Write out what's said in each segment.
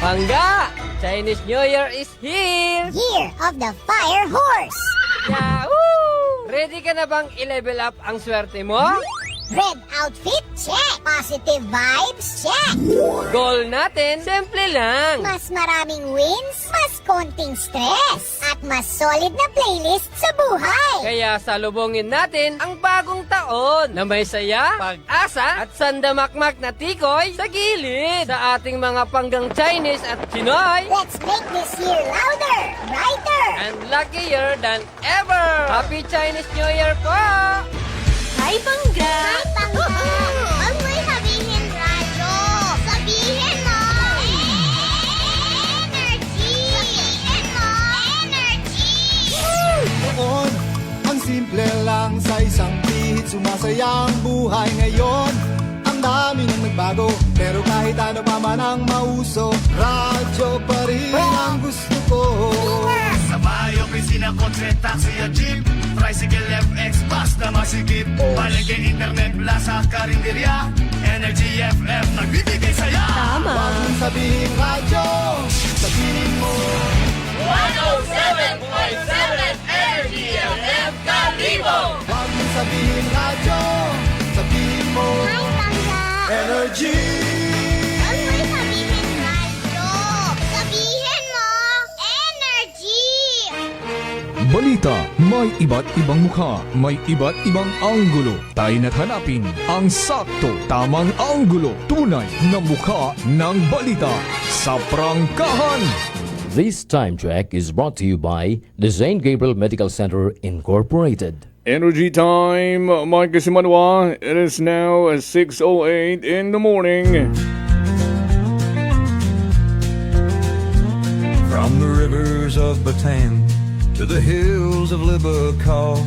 Pangga! Chinese New Year is here! Year of the Fire Horse. Yahoo! Ready ka na bang i-level up ang swerte mo? Red outfit, check. Positive vibes, check. Goal natin, simple lang. Mas maraming wins, mas konting stress, at mas solid na playlist sa buhay. Kaya salubungin natin ang bagong taon na may saya, pag-asa at sandamakmak na tikoy sa gilid sa ating mga panggang Chinese at Pinoy Let's make this year louder, brighter. and luckier than ever. Happy Chinese New Year po! Hi, Pangga! Hi, Pangga. Huwag mo'y sabihin radyo. Sabihin mo. Energy. Sabihin mo. Energy. Noon, ang simple lang sa isang pihit. Sumasaya ang buhay ngayon. Ang dami nang nagbago, pero kahit ano pa man ang mauso, radyo pa rin ang gusto ko. Sa bayo, pisina, kotse, taxi o jeep, tricycle, FX, bus na masigit, palengke, internet, plaza, karinderya, Energy FM, nagbibigay saya. Tama! Huwag mong sabihin radyo, sabihin mo. 107.7 Energy FM, Kalibo. Huwag mong sabihin radyo, sabihin mo. Hi, Pangga. Energy. Huwag mo'y sabihin radyo. Sabihin mo. Energy. Balita, may iba't ibang mukha, may iba't ibang anggulo. Tayo na't hanapin ang sakto, tamang anggulo, tunay na mukha ng balita sa prangkahan. This time check is brought to you by the St. Gabriel Medical Center Incorporated. Energy time, Mike Simanwa. It is now 6:08 in the morning. From the rivers of Bataan to the hills of Libacol,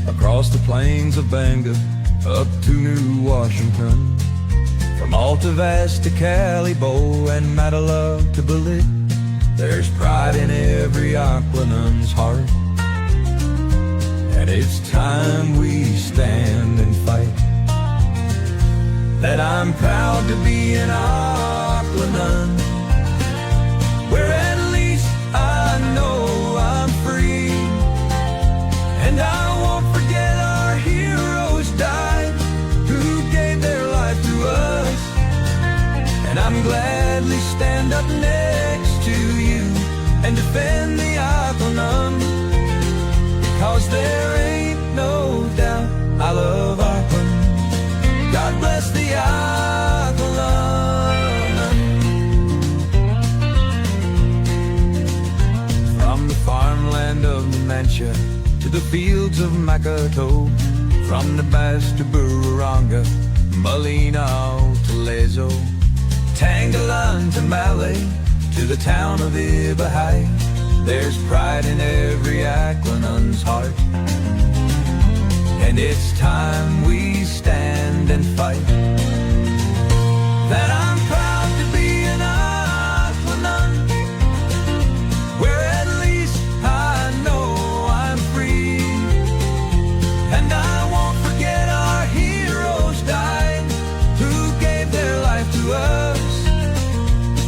across the plains of Bangor, up to New Washington, from Alta Vista to Calibo and Matala to Balit, there's pride in every Aquanun's heart. And it's time we stand and fight. That I'm proud to be an Aquanun, where at least I know I'm free. And I won't forget our heroes died, who gave their life to us. And I'm gladly stand up next to you and defend the Aquanun, because there ain't no doubt I love Aquanun. God bless the Aquanun. From the farmland of Numancia to the fields of Makato, from the Bass to Bururanga, Malinaw to Lezo, Tangalan to Malay, to the town of Ibahai, there's pride in every Aquanun's heart. And it's time we stand and fight. That I'm proud to be an Aquanun, where at least I know I'm free. And I won't forget our heroes died, who gave their life to us.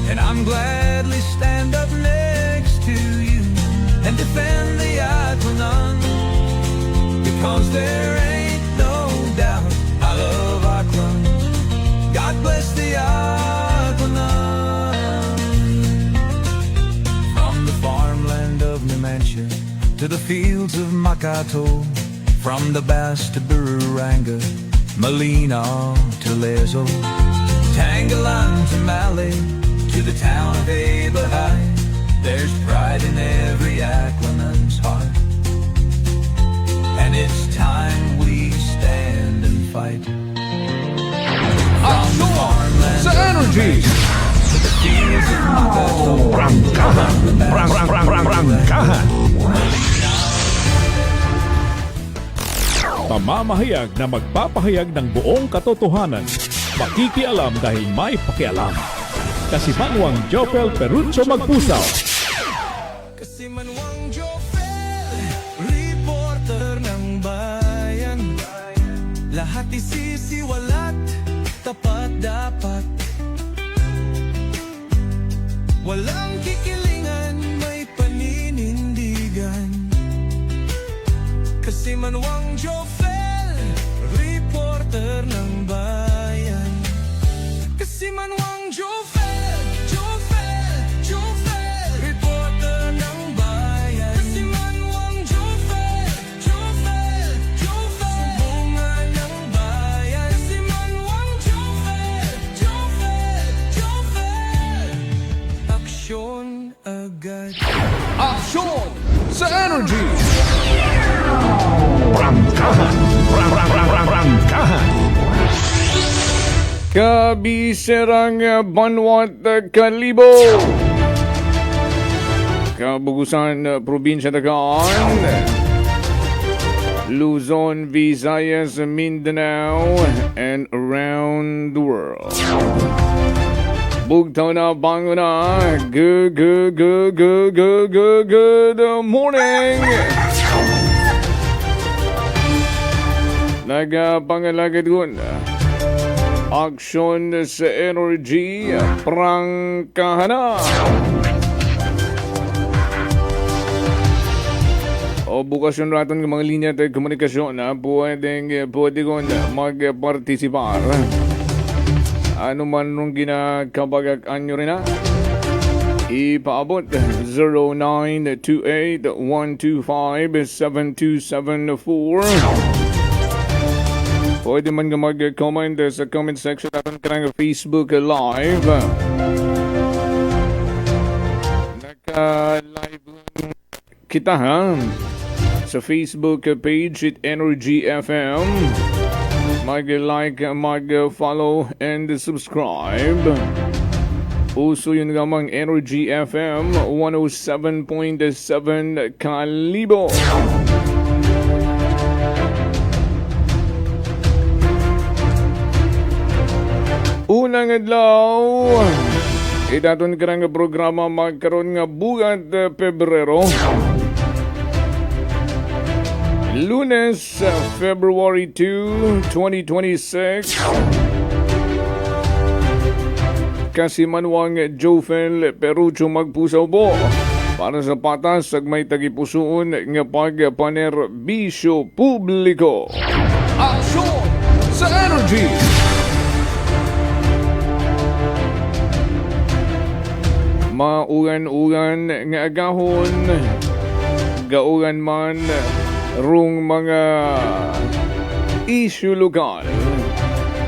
And I'm gladly stand up next to you and defend the Aquanun, because there ain't no doubt I love Aquanun. God bless the Aquanun. From the farmland of Numancia to the fields of Makato, from the Bass to Bururanga, Malinaw to Lezo, Tangalan to Malay, to the town of Ibahai, there's pride in every Aquanun's heart. And it's time we stand and fight. From the farmland Sa Energy! to the fields of Makato, Prangkahan! Prangkahan! Pamamahayag na magpapahayag ng buong katotohanan. Makikialam dahil may pakialam. Kasimanwang Jopel Perucho Magpusaw. Kasimanwang Jopel, reporter ng bayan. Lahat isisiwalat, tapat dapat. Walang kikilingan, may paninindigan. Kasi Manuang Jofel, reporter ng bayan. Kasi Manuang Jofel, reporter ng bayan. Kasi Manuang Jofel, sumbungan ng bayan. Kasi Manuang Jofel, aksyon agad. Aksyon sa Energy! Kabiserang Banwat Kalibo. Kabugusan Probinsya Tagaan, Luzon, Visayas, Mindanao, and around the world. Bugtaw na, bango na. Good morning. Nagpangalagad ko na. Aksyon sa Energy, prangkahan na. O bukas yung raton ng mga linya at komunikasyon na pwede ko magpartisipar. Ano man nung ginakabagaan nyo rin na, ipaabot 0928-125-7274. Pwede man ka mag-comment sa comment section natin karang Facebook Live. Naka-live kita ha sa Facebook page at Energy FM. Mag-like, mag-follow, and subscribe. Uso yun gamang Energy FM 107.7 Kalibo. Unang adlaw, itaton ka nga programa magkaroon nga bugat Pebrero. Lunes, February 2, 2026. Kasi Manuang Jofel Perucho magpusaw po para sa patas sa may tagipusoon nga pagpaner bisyo publiko. Aksyon sa Energy! Maugan-ugan nga agahon, gaugan man rung mga issue lokal.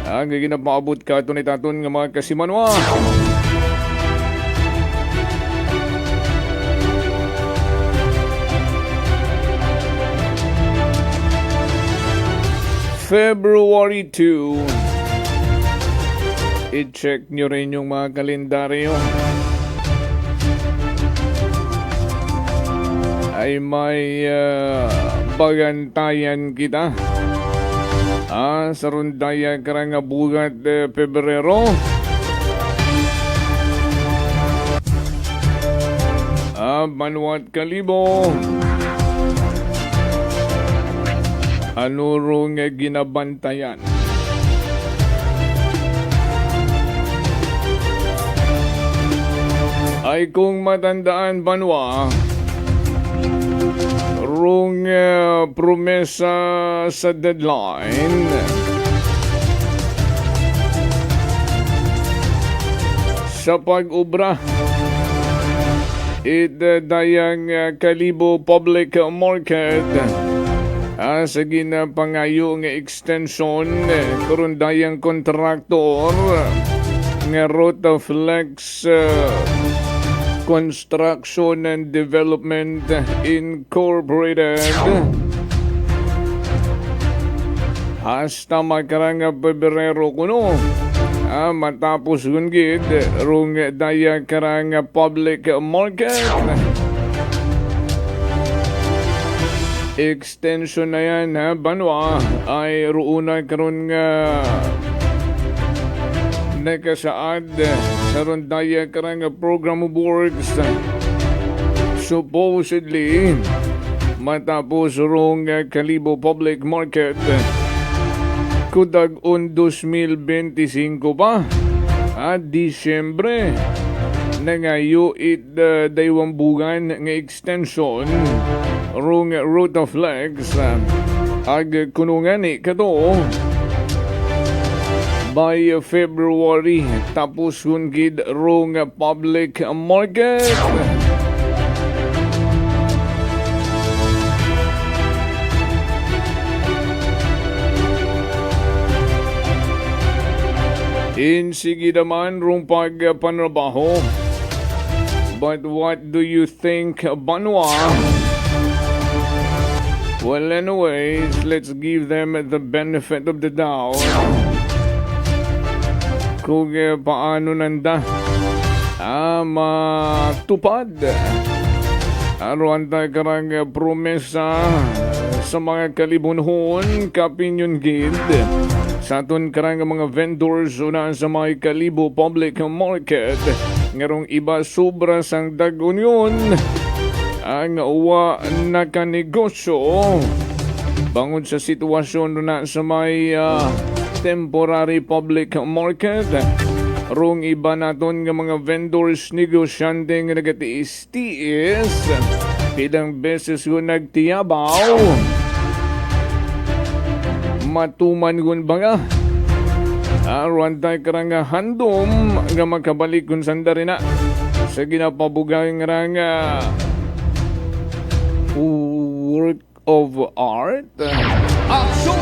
Ang ginapaabot ka tunay-taton nga mga kasimanwa. February 2. I-check nyo rin yung mga kalendaryo. Ay may bagantayan kita. Sa rundaya karang bugat Pebrero. Banwat Kalibo. Ano rong ginabantayan? Ay kung matandaan banwa, rong promesa sa deadline. Sa pag-ubra, dayang Kalibo Public Market. Sa ginapangayo nga extension, karon dayang kontraktor nga Rotaflex Construction and Development Incorporated. Hasta makarang Pebrero kuno. Matapos gungid rung daya karang public market. Extension na yan banwa ay ruuna karon nga nakasaad sa rondaya karang program works. Supposedly matapos rong Kalibo Public Market kudag on 2025 pa Disyembre na nga yuit daywambugan nga extension rung Rotaflex ag kunungan ni kato by February tapos gid rung public market. Sige naman rung pagpanrabaho. But what do you think, Banwa? Well, anyways, let's give them the benefit of the doubt. Kung paano nanda matupad aron tayo karang promesa sa mga kalibunhon kapinyon gid sa aton karang mga vendors una sa may Kalibo Public Market ngarong iba sobra sang dagon yun ang uwa nakanegosyo bangod sa sitwasyon na sa may temporary public market rong iba naton nga mga vendors negosyante nga nagatiis-tiis ilang beses yun nagtiyabaw matuman gun baga aron tayo karang handom nga makabalik kun sandari na sa ginapabugang rang work of art. Aksyon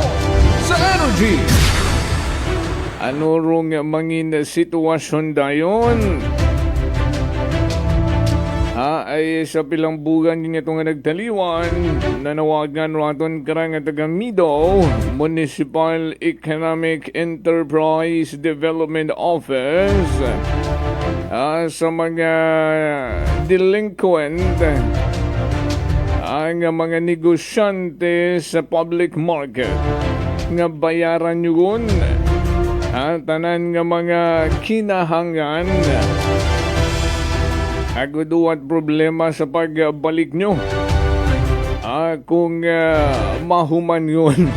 sa energy. Ano rong mangin sitwasyon dayon? Ay sa pilang bugan din itong nagtaliwan nanawagan raton karang taga Mido Municipal Economic Enterprise Development Office sa mga delinquent ang mga negosyante sa public market nga bayaran yun tanan nga mga kinahangan aguduat problema sa pagbalik nyo kung mahuman yun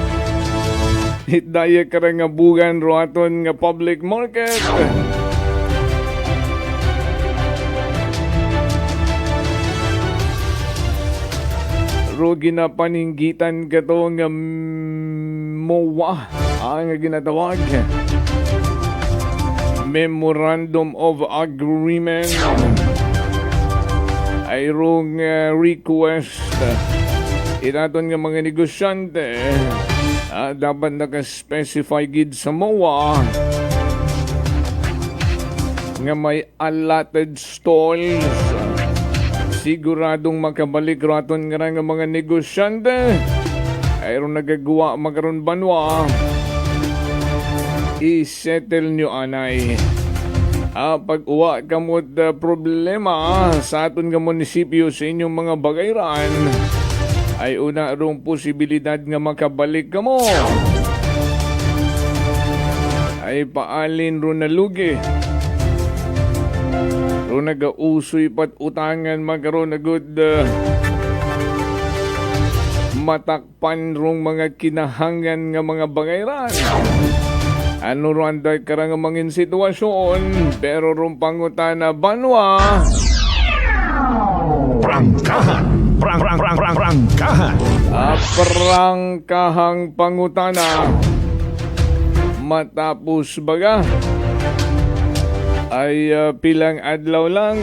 hitdaya karang nga bugan roaton nga public market ro ginapaninggitan ka to nga MOA ang ginatawag Memorandum of Agreement ay rong request inaton nga mga negosyante dapat naka-specify gid sa MOA nga may allotted stalls siguradong makabalik raton nga mga negosyante ay rong nagagawa magkaroon banwa i-settle nyo anay pag-uwa kamot problema sa aton nga munisipyo sa inyong mga bagayran ay una rong posibilidad nga makabalik ka mo ay paalin ron nalugi ron nagausoy pat utangan magkaroon na good matakpan rong mga kinahangan nga mga bagayran ano ron day karang mangin sitwasyon pero ron pangutana banwa Prangkahan. Prangkahan. Prangkahang pangutana matapos baga ay pilang adlaw lang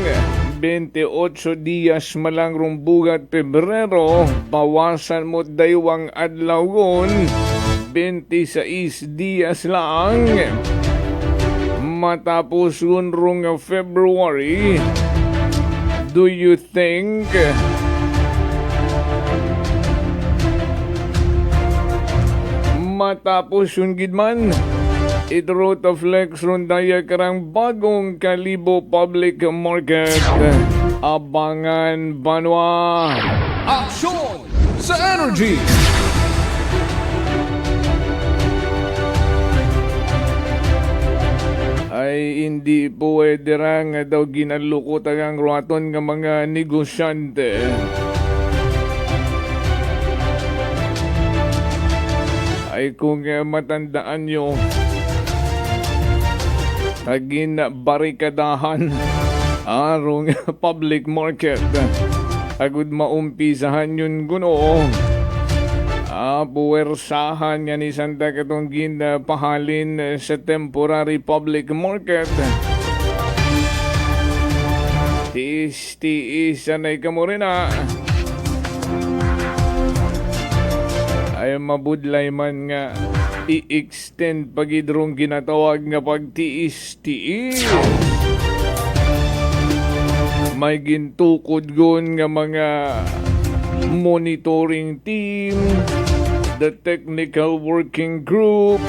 28 diyas malang rong bugat Pebrero bawasan mo daywang adlaw gon 26 diyas lang matapos rong February. Do you think matapos yung gidman Rotaflex ron daya karang bagong Kalibo Public Market abangan banwa Aksyon sa energy. ay hindi pwede rang daw ginalukot ang raton ng mga negosyante. Ay kung matandaan nyo, tagin barikadahan arong public market. Agud maumpisahan yun guno. Puwersahan nga ni Santa katong pahalin sa temporary public market. Tiis-tiis sanay ka mo rin ay mabudlay man nga i-extend pagidrong ginatawag nga pagtiis-tiis. May gintukod gon nga mga monitoring team, the technical working group,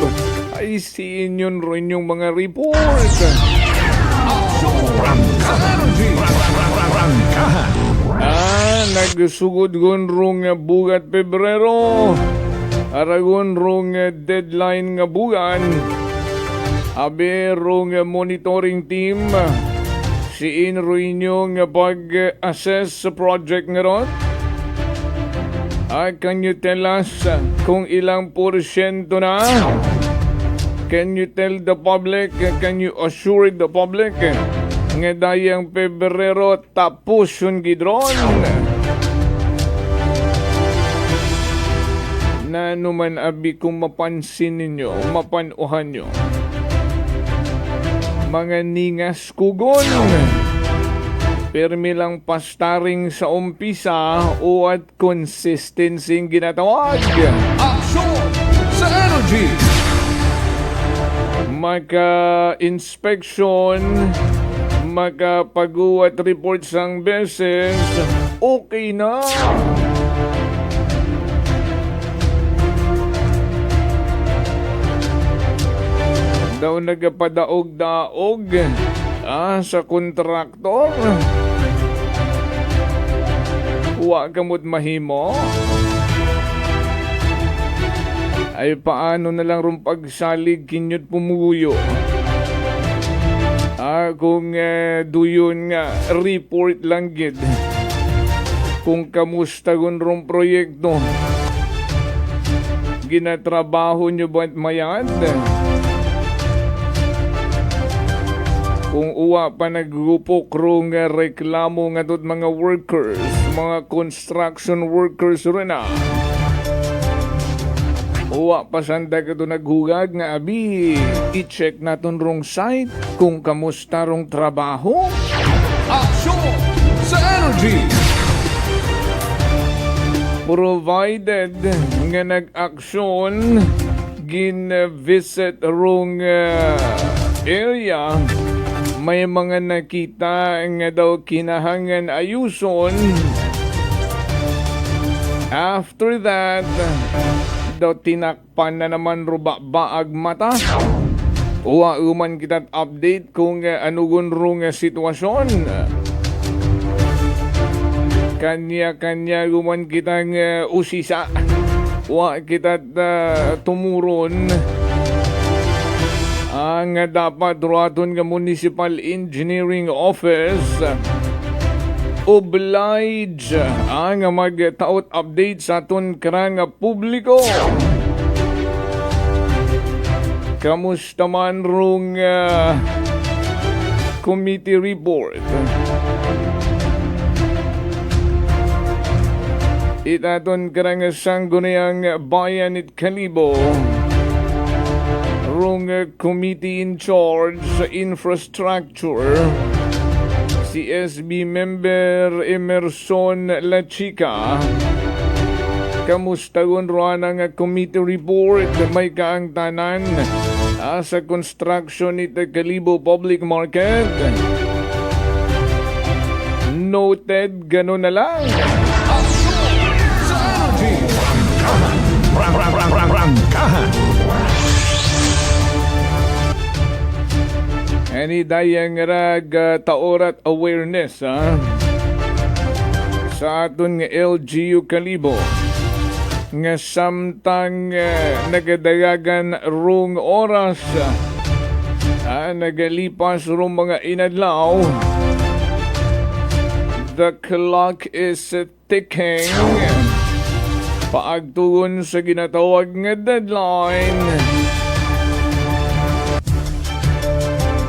ay siin yun rin yung mga report. Nagsugod gon rong bugat Pebrero, aragon rong deadline nga bugan, abe rong monitoring team, siin rin yung pag-assess sa project nga ron. Can you tell us kung ilang porsyento na? Can you tell the public, can you assure the public nga dayang Pebrero tapos yung gidron? Na naman abi kung mapansin ninyo, mapanuhan nyo, mga ningas kugon. Permi lang pastaring sa umpisa o at consistency ginatawag. Aksyon sa energy! Maka-inspection, maka-paguwat report sang beses, okay na. Daw nagapadaog-daog sa kontraktor. Wa kamot mahimo. Ay paano na lang rum pagsalig kinyot pumuyo. Kung duyon nga report lang gid. Kung kamusta gun rum proyekto. Ginatrabaho nyo ba't mayad? Kung uwa pa naggupok rong reklamo nga do't mga workers, mga construction workers rin uwa pa sanda ka do'n naghugag nga abi, i-check natin rong site kung kamusta rong trabaho. Aksyon sa energy! Provided nga nag-aksyon, gin-visit rong area, may mga nakita nga daw kinahangan ayuson. After that, daw tinakpan na naman ruba-baag mata. Uman kita't update kung anugon rong sitwasyon. Kanya-kanya guman kitang usisa. Kita't tumuron. Ang dapat ruaton nga Municipal Engineering Office oblige ang magtaot update sa aton karang publiko. Kamusta man rong committee report? Itaton karang sanggunayang bayan it Kalibo. Rong committee in charge sa infrastructure, CSB member Emerson La Chica. Kamusta gun roan ang committee report? May kaang tanan sa construction ito Kalibo Public Market. Noted, gano'n na lang. Sa energy! Rangkahan! Ani dayang rag taorat awareness sa aton nga LGU Kalibo nga samtang nagadagagan rong oras nagalipas rong mga inadlaw. The clock is ticking paagtugon sa ginatawag nga deadline.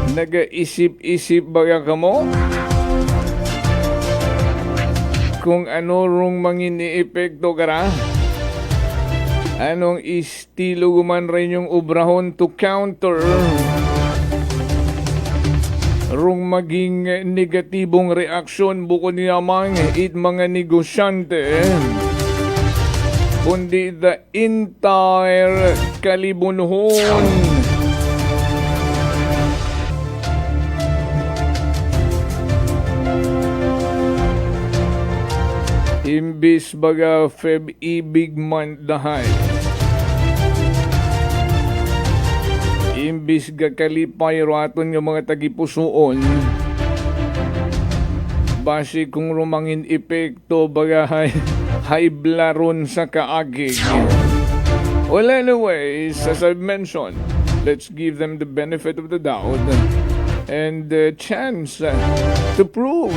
Nag-isip-isip ba ka mo? kung ano rong mangini-epekto kara. Anong estilo guman rin yung obrahon to counter rong maging negatibong reaksyon bukod niyamang it mga negosyante kundi the entire kalibunuhon. Imbis baga Feb ibig month dahay. Imbis gakalipay raton ng mga tagipusoon. Basi kung rumangin epekto baga high blaron sa kaagig. Well anyways, as I've mentioned, let's give them the benefit of the doubt and the chance to prove.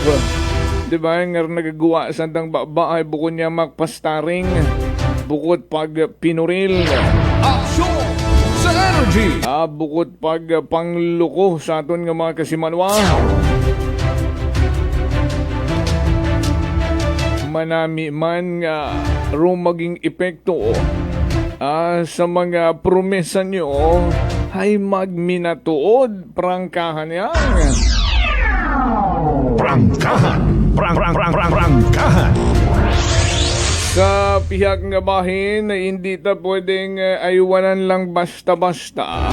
Diba nga nagagawa sa tang babae bukod niya magpastaring bukod pag pinuril. Aksyon sa energy. Bukod pag pangloko sa aton nga mga kasimanwa. Manami man nga maging epekto sa mga promesa nyo ay magminatuod prangkahan yan. Prangkahan. Sa pihak nga bahin na hindi ta pwedeng aywanan lang basta-basta.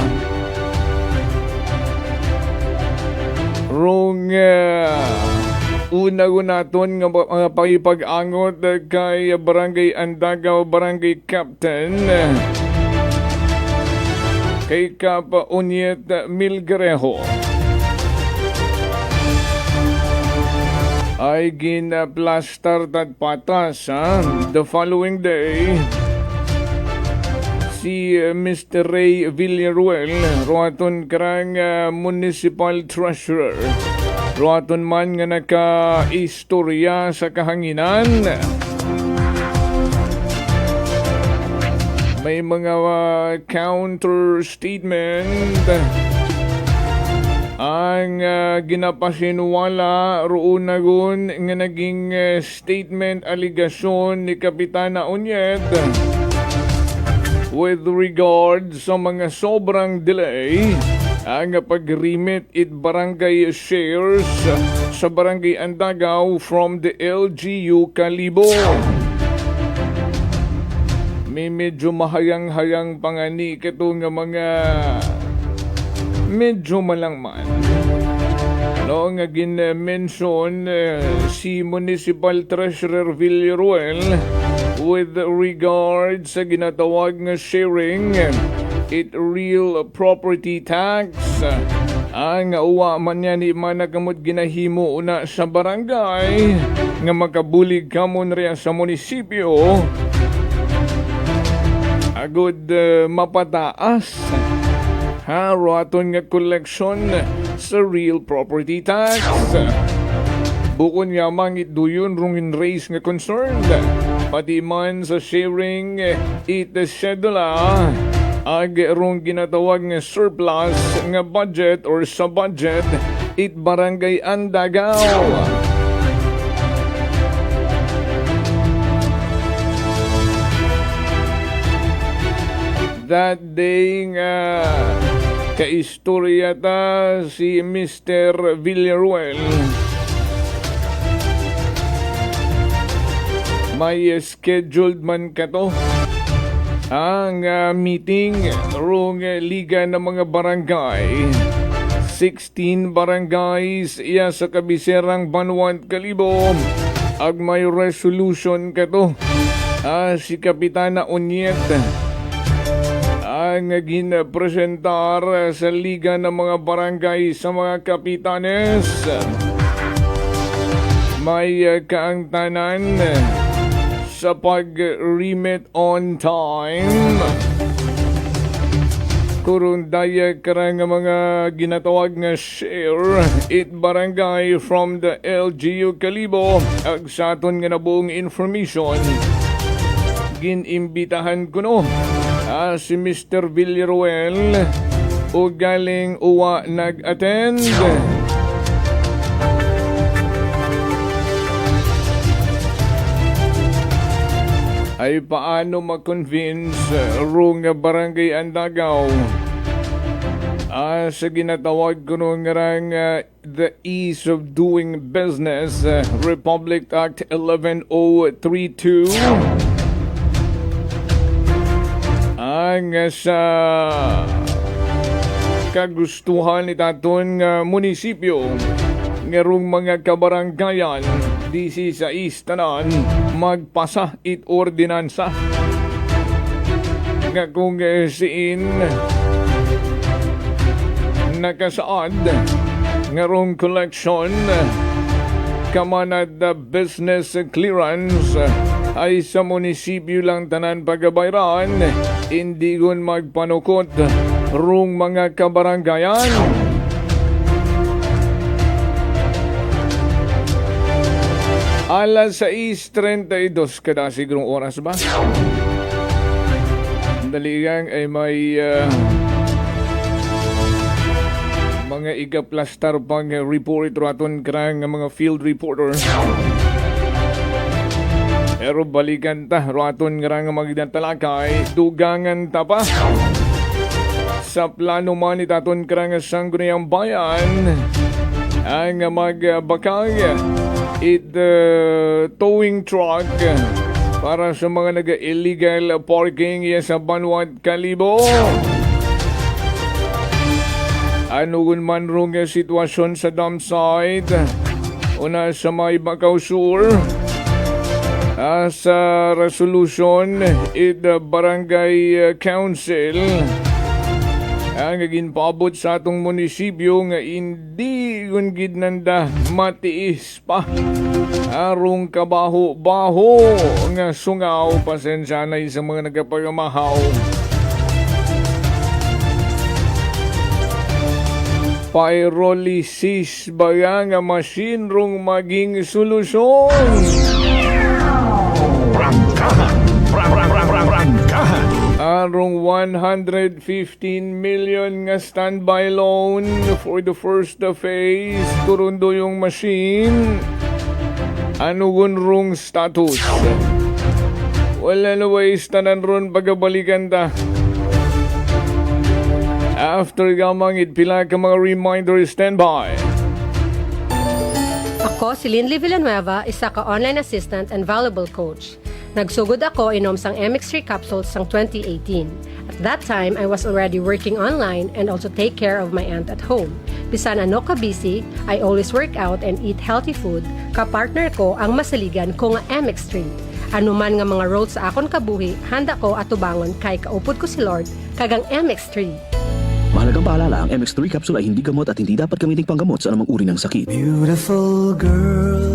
Rong una-unaton nga mga pakipag-angot kay Barangay Andagaw, Barangay Captain kay Kapa Unyet Milgarejo ay ginaplaster at patas. The following day, si Mr. Ray Villaruel, roaton karang municipal treasurer, roaton man nga naka-istorya sa kahanginan. May mga counter statement ang ginapasinuwala roon nagun nga naging statement aligasyon ni Kapitana Onyet with regard sa mga sobrang delay ang pag-remit it barangay shares sa Barangay Andagaw from the LGU Kalibo. May medyo mahayang-hayang pangani kato nga mga medyo malangman. Ano nga gin-mention si Municipal Treasurer Villaruel with regard sa ginatawag nga sharing it real property tax. Ang uwa man niya ni managamot ginahimo una sa barangay nga makabulig kamon rin sa munisipyo. Agud mapataas roaton nga collection sa real property tax. Bukod nga mangit duyon rungin raise nga concerned. Pati man sa sharing it schedule ag rung ginatawag nga surplus nga budget or sa budget it Barangay Andagaw. That day nga kaistorya ta si Mr. Villaruel. May scheduled man ka to ang meeting rong liga ng mga barangay. 16 barangays iya sa kabiserang Banwan Kalibo. Ag may resolution ka to si Kapitana Onyet ang ginapresentar sa Liga ng mga Barangay sa mga kapitanes. May kaangtanan sa pag-remit on time. Kurundaya karang mga ginatawag nga share it barangay from the LGU Kalibo. Ag sa aton nga nabuong information, ginimbitahan ko no si Mr. Villaruel o galing uwa nag-attend. ay paano ma-convince rong barangay Andagaw sa ginatawag ko nung the Ease of Doing Business Republic Act 11032 ang sa kagustuhan ni taton munisipyo ngarong mga kabaranggayan disi sa istanan magpasa it ordinansa nga kung siin nakasaad ngarong collection kamanad business clearance ay sa munisipyo lang tanan pagabayran hindi gun magpanukot rung mga kabaranggayan. Alas 6:32 kada sigurong oras ba? Daligang ay may mga igaplastar pang report raton karang mga field reporter. Pero balikan ta raton karang magdantalakay dugangan ta pa sa plano man itaton karang sangguniang bayan ang magbakay towing truck para sa mga nag-illegal parking sa Banwat Kalibo. Ano man rong sitwasyon sa dump site una sa may Bacau Sur sa resolution barangay council ang ginpaabot sa atong munisipyo nga hindi gid nanda matiis pa arong kabaho-baho nga sungaw pasensya na sa mga nagapagamahaw. Pyrolysis ba nga machine rong maging solusyon? Arong 115 million nga standby loan for the first phase. Turundo yung machine. Ano rong status? Wala na ways tanan ron pagabalikan ta. After gamang itpila ka mga reminder standby. Ako si Linley Villanueva, isa ka online assistant and valuable coach. Nagsugod ako inom sang MX3 capsules sang 2018. At that time, I was already working online and also take care of my aunt at home. Bisan ano ka busy, I always work out and eat healthy food. Kapartner ko ang masaligan ko nga MX3. Ano man nga mga roles sa akon kabuhi, handa ko atubangon kay kaupod ko si Lord kagang MX3. Mahalagang paalala, ang MX3 capsule ay hindi gamot at hindi dapat gamitin panggamot sa anumang uri ng sakit. Beautiful girl.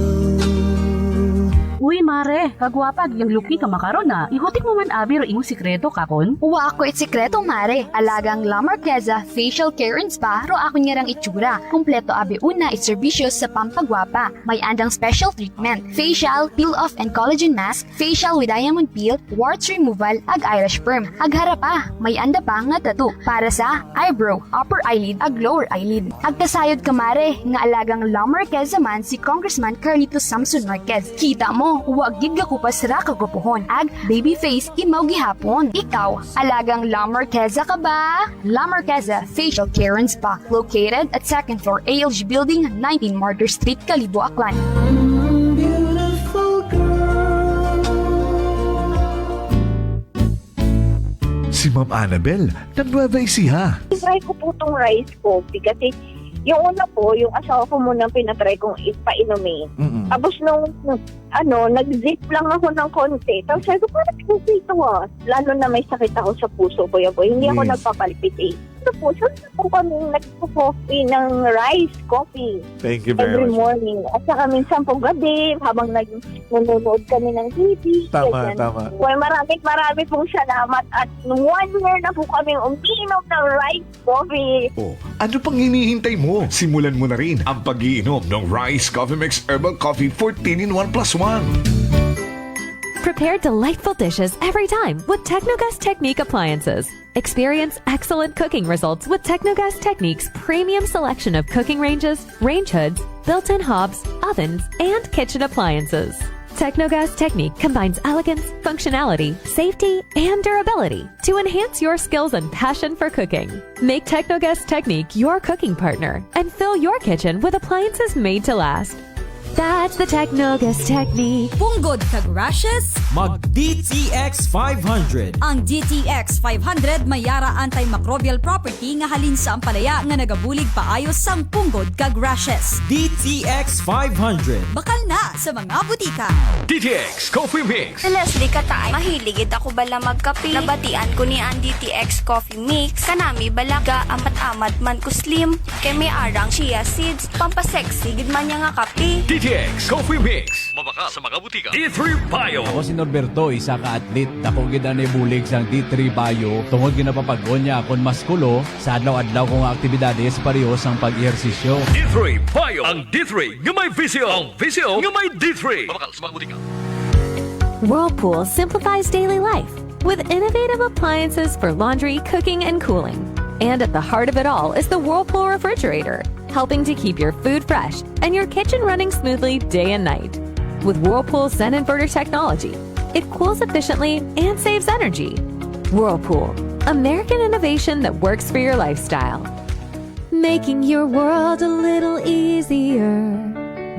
Uy, mare, kagwapag, yung luki ka makaron na. Ihutik mo man abi ro imong sikreto kakon. Uwa ako it sikreto, mare. Alagang La Marqueza Facial Care and Spa ro ako niyarang itsura. Kompleto abi una it serbisyos sa pampagwapa. May andang special treatment. Facial, peel-off and collagen mask, facial with diamond peel, warts removal, ag eyelash perm. Ag harapa, may anda pa nga tattoo para sa eyebrow, upper eyelid, ag lower eyelid. Ag kasayod ka, mare, nga alagang La Marqueza man si Congressman Carlito Samson Marquez. Kita mo, huwag gid ko pa sira kagupuhon. Ag baby face imaw gihapon. Ikaw, alagang La Marqueza ka ba? La Marqueza Facial Care and Spa, located at 2nd floor ALG Building, 19 Martyr Street, Kalibo, Aklan. Si Ma'am Annabel, nag-Nueva Ecija. Try ko po itong rice coffee kasi yung una po, yung asawa ko munang pinatry kong ipainumin. Tapos nung nag-zip lang ako ng konti. Tapos sabi ko, parang okay ito Lalo na may sakit ako sa puso ko. Hindi ako nagpapalpitate. Ito po, saan po kami nagpo-coffee ng rice coffee. Thank you very every much. morning. At saka minsan po gabi, habang nanonood kami ng TV. Tama, ganyan. tama. Well, marami pong salamat. At nung 1 year na po kami uminom ng rice coffee. Oh, ano pang hinihintay mo? Simulan mo na rin ang pag-iinom ng Rice Coffee Mix Herbal Coffee 14-in-1+1. Prepare delightful dishes every time with Technogas Technique appliances. Experience excellent cooking results with Technogas Technique's premium selection of cooking ranges, range hoods, built-in hobs, ovens, and kitchen appliances. Technogas Technique combines elegance, functionality, safety, and durability to enhance your skills and passion for cooking. Make Technogas Technique your cooking partner and fill your kitchen with appliances made to last. That's the Technogas Technique. Punggod kag rashes? Mag DTX 500. Ang DTX 500 may yara antimicrobial property nga halin sa ampalaya nga nagabulig paayos sang punggod kag rashes. DTX 500. Bakal na sa mga butika. DTX Coffee Mix. Leslie Katay, mahiligid ako bala magkape. Nabatian ko ni ang DTX Coffee Mix. Kanami balaga amat-amat man ko slim. Kay may arang chia seeds. Pampasexy gid man niya nga kape. DTX Coffee Mix. Mabaka sa mga butika. D3 Bio. Ako si Norberto, isa ka atlet. Dako gid ani bulig sang D3 Bio. Tungod ginapapag-on niya akon maskulo sa adlaw-adlaw kong aktibidades pareho sang pag-ehersisyo. D3 Bio. Ang D3 nga may visyo. Ang visyo nga may D3. Mabaka sa mga butika. Whirlpool simplifies daily life with innovative appliances for laundry, cooking, and cooling. And at the heart of it all is the Whirlpool refrigerator, helping to keep your food fresh and your kitchen running smoothly day and night. With Whirlpool Zen Inverter technology, it cools efficiently and saves energy. Whirlpool, American innovation that works for your lifestyle. Making your world a little easier.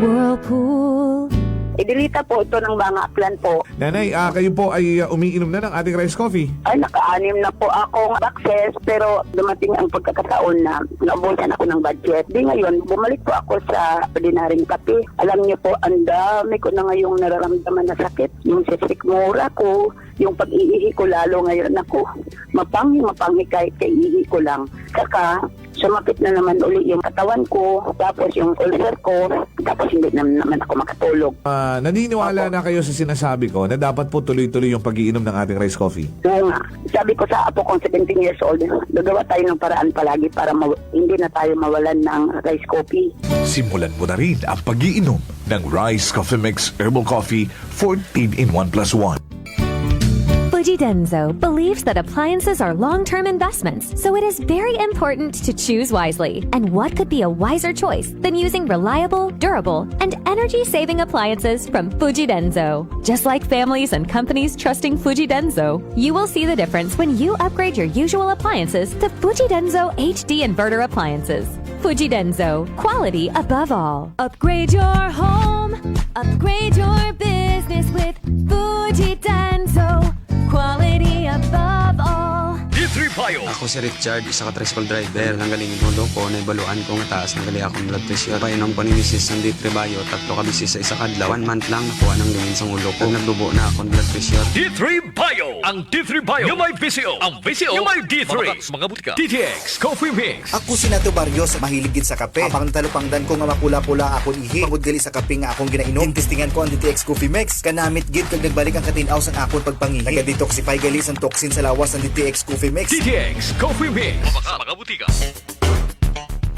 Whirlpool. Idilita po ito ng mga aklan po. Nanay, kayo po ay umiinom na ng ating rice coffee. Ay, naka-anim na po akong access pero dumating ang pagkakataon na naubusan ako ng budget. Di ngayon, bumalik po ako sa ordinaryong kape. Alam niyo po, ang dami ko na ngayong nararamdaman na sakit. Yung sisikmura ko, yung pag-iihi ko lalo ngayon ako. Mapanghi kahit kaiihi ko lang. Saka, sumakit na naman uli yung katawan ko, tapos yung ulcer ko, tapos hindi naman ako makatulog. Naniniwala na kayo sa sinasabi ko na dapat po tuloy-tuloy yung pag-iinom ng ating rice coffee? Oo nga. Sabi ko sa apo kong 17 years old, gagawa tayo ng paraan palagi para hindi na tayo mawalan ng rice coffee. Simulan mo na rin ang pag-iinom ng Rice Coffee Mix Herbal Coffee 14 in 1+1. Fujidenzo believes that appliances are long-term investments, so it is very important to choose wisely. And what could be a wiser choice than using reliable, durable, and energy-saving appliances from Fujidenzo? Just like families and companies trusting Fujidenzo, you will see the difference when you upgrade your usual appliances to Fujidenzo HD Inverter appliances. Fujidenzo, quality above all. Upgrade your home, upgrade your business with Fujidenzo. Quality above all. D3 Bio. Ako si Richard, isa ka tricycle driver. Nanggaling yung mundo ko, naibaluan ko nga taas, nanggali akong blood pressure. Painom ko ni Mrs. ng D3 Bio, 3 ka bisis sa isa kadlaw. 1 month lang nakuha ng lingin sa ulo ko. Nagdubo na akong blood pressure. D3 Bio. Ang D3 Bio yung may visyo. Ang visyo yung may D3. Mga butika. DTX Coffee Mix. Ako si Nato Barrios, mahiligid sa kape. Apang talupangdan ko nga makula-pula akong ihi. Pagudgali sa kape nga akong ginainom. Tintistingan ko ang DTX Coffee Mix. Kanamit gid kag nagbalik ang katinaw sa akong pagpangihi. Nagadetoxify galis ang toxin sa lawas ng DTX Coffee Mix. DTX Coffee Mix. Mga butika.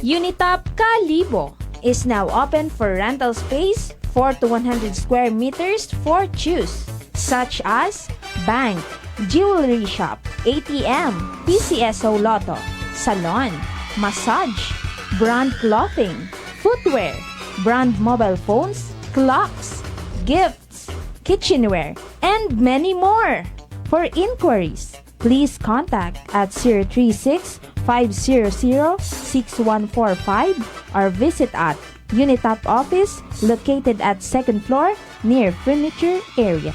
Unitop Kalibo is now open for rental space 4 to 100 square meters for choose, such as bank, jewelry shop, ATM, PCSO Lotto, salon, massage, brand clothing, footwear, brand mobile phones, clocks, gifts, kitchenware, and many more. For inquiries, please contact at 036-500-6145 or visit at Unitop office located at 2nd floor near furniture area.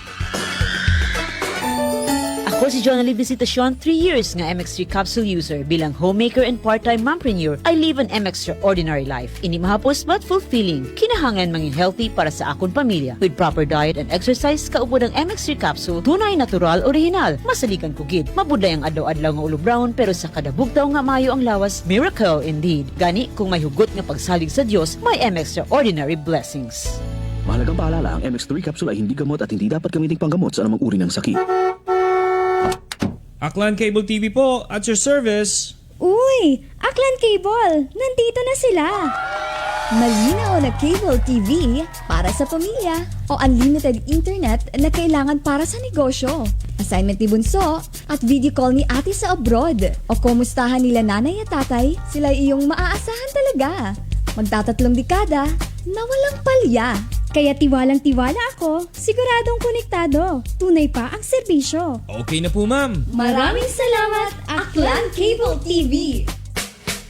Ako si Jonali Visitacion, 3 years nga MX3 capsule user. Bilang homemaker and part-time mompreneur, I live an extraordinary life. Ini mahapos but fulfilling. Kinahangan mangin healthy para sa akong pamilya. With proper diet and exercise, kaupod ang MX3 capsule, tunay, natural, original. Masalikan kugid. Mabuday ang adlaw-adlaw nga ulo brown, pero sa kada bugtaw nga mayo ang lawas, miracle indeed. Gani, kung may hugot nga pagsalig sa Dios, may extraordinary blessings. Mahalagang paalala, ang MX3 capsule ay hindi gamot at hindi dapat gamiting panggamot sa anumang uri ng sakit. Aklan Cable TV po, at your service. Uy! Aklan Cable! Nandito na sila! Malinaw na cable TV para sa pamilya o unlimited internet na kailangan para sa negosyo. Assignment ni Bunso at video call ni ate sa abroad. O kumustahan nila nanay at tatay, sila iyong maaasahan talaga. Magtatatlong dekada na walang palya. Kaya tiwalang-tiwala ako, siguradong konektado. Tunay pa ang serbisyo. Okay na po, ma'am. Maraming salamat, Aklan Cable TV!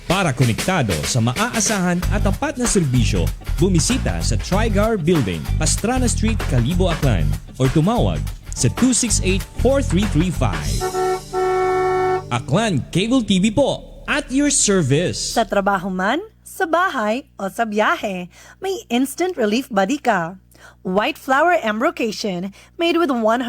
Para konektado sa maaasahan at tapat na serbisyo, bumisita sa Trigar Building, Pastrana Street, Kalibo, Aklan or tumawag sa 268-4335. Aklan Cable TV po, at your service. Sa trabaho man, sa bahay o sa biyahe, may instant relief buddy ka. White Flower Embrocation made with 100%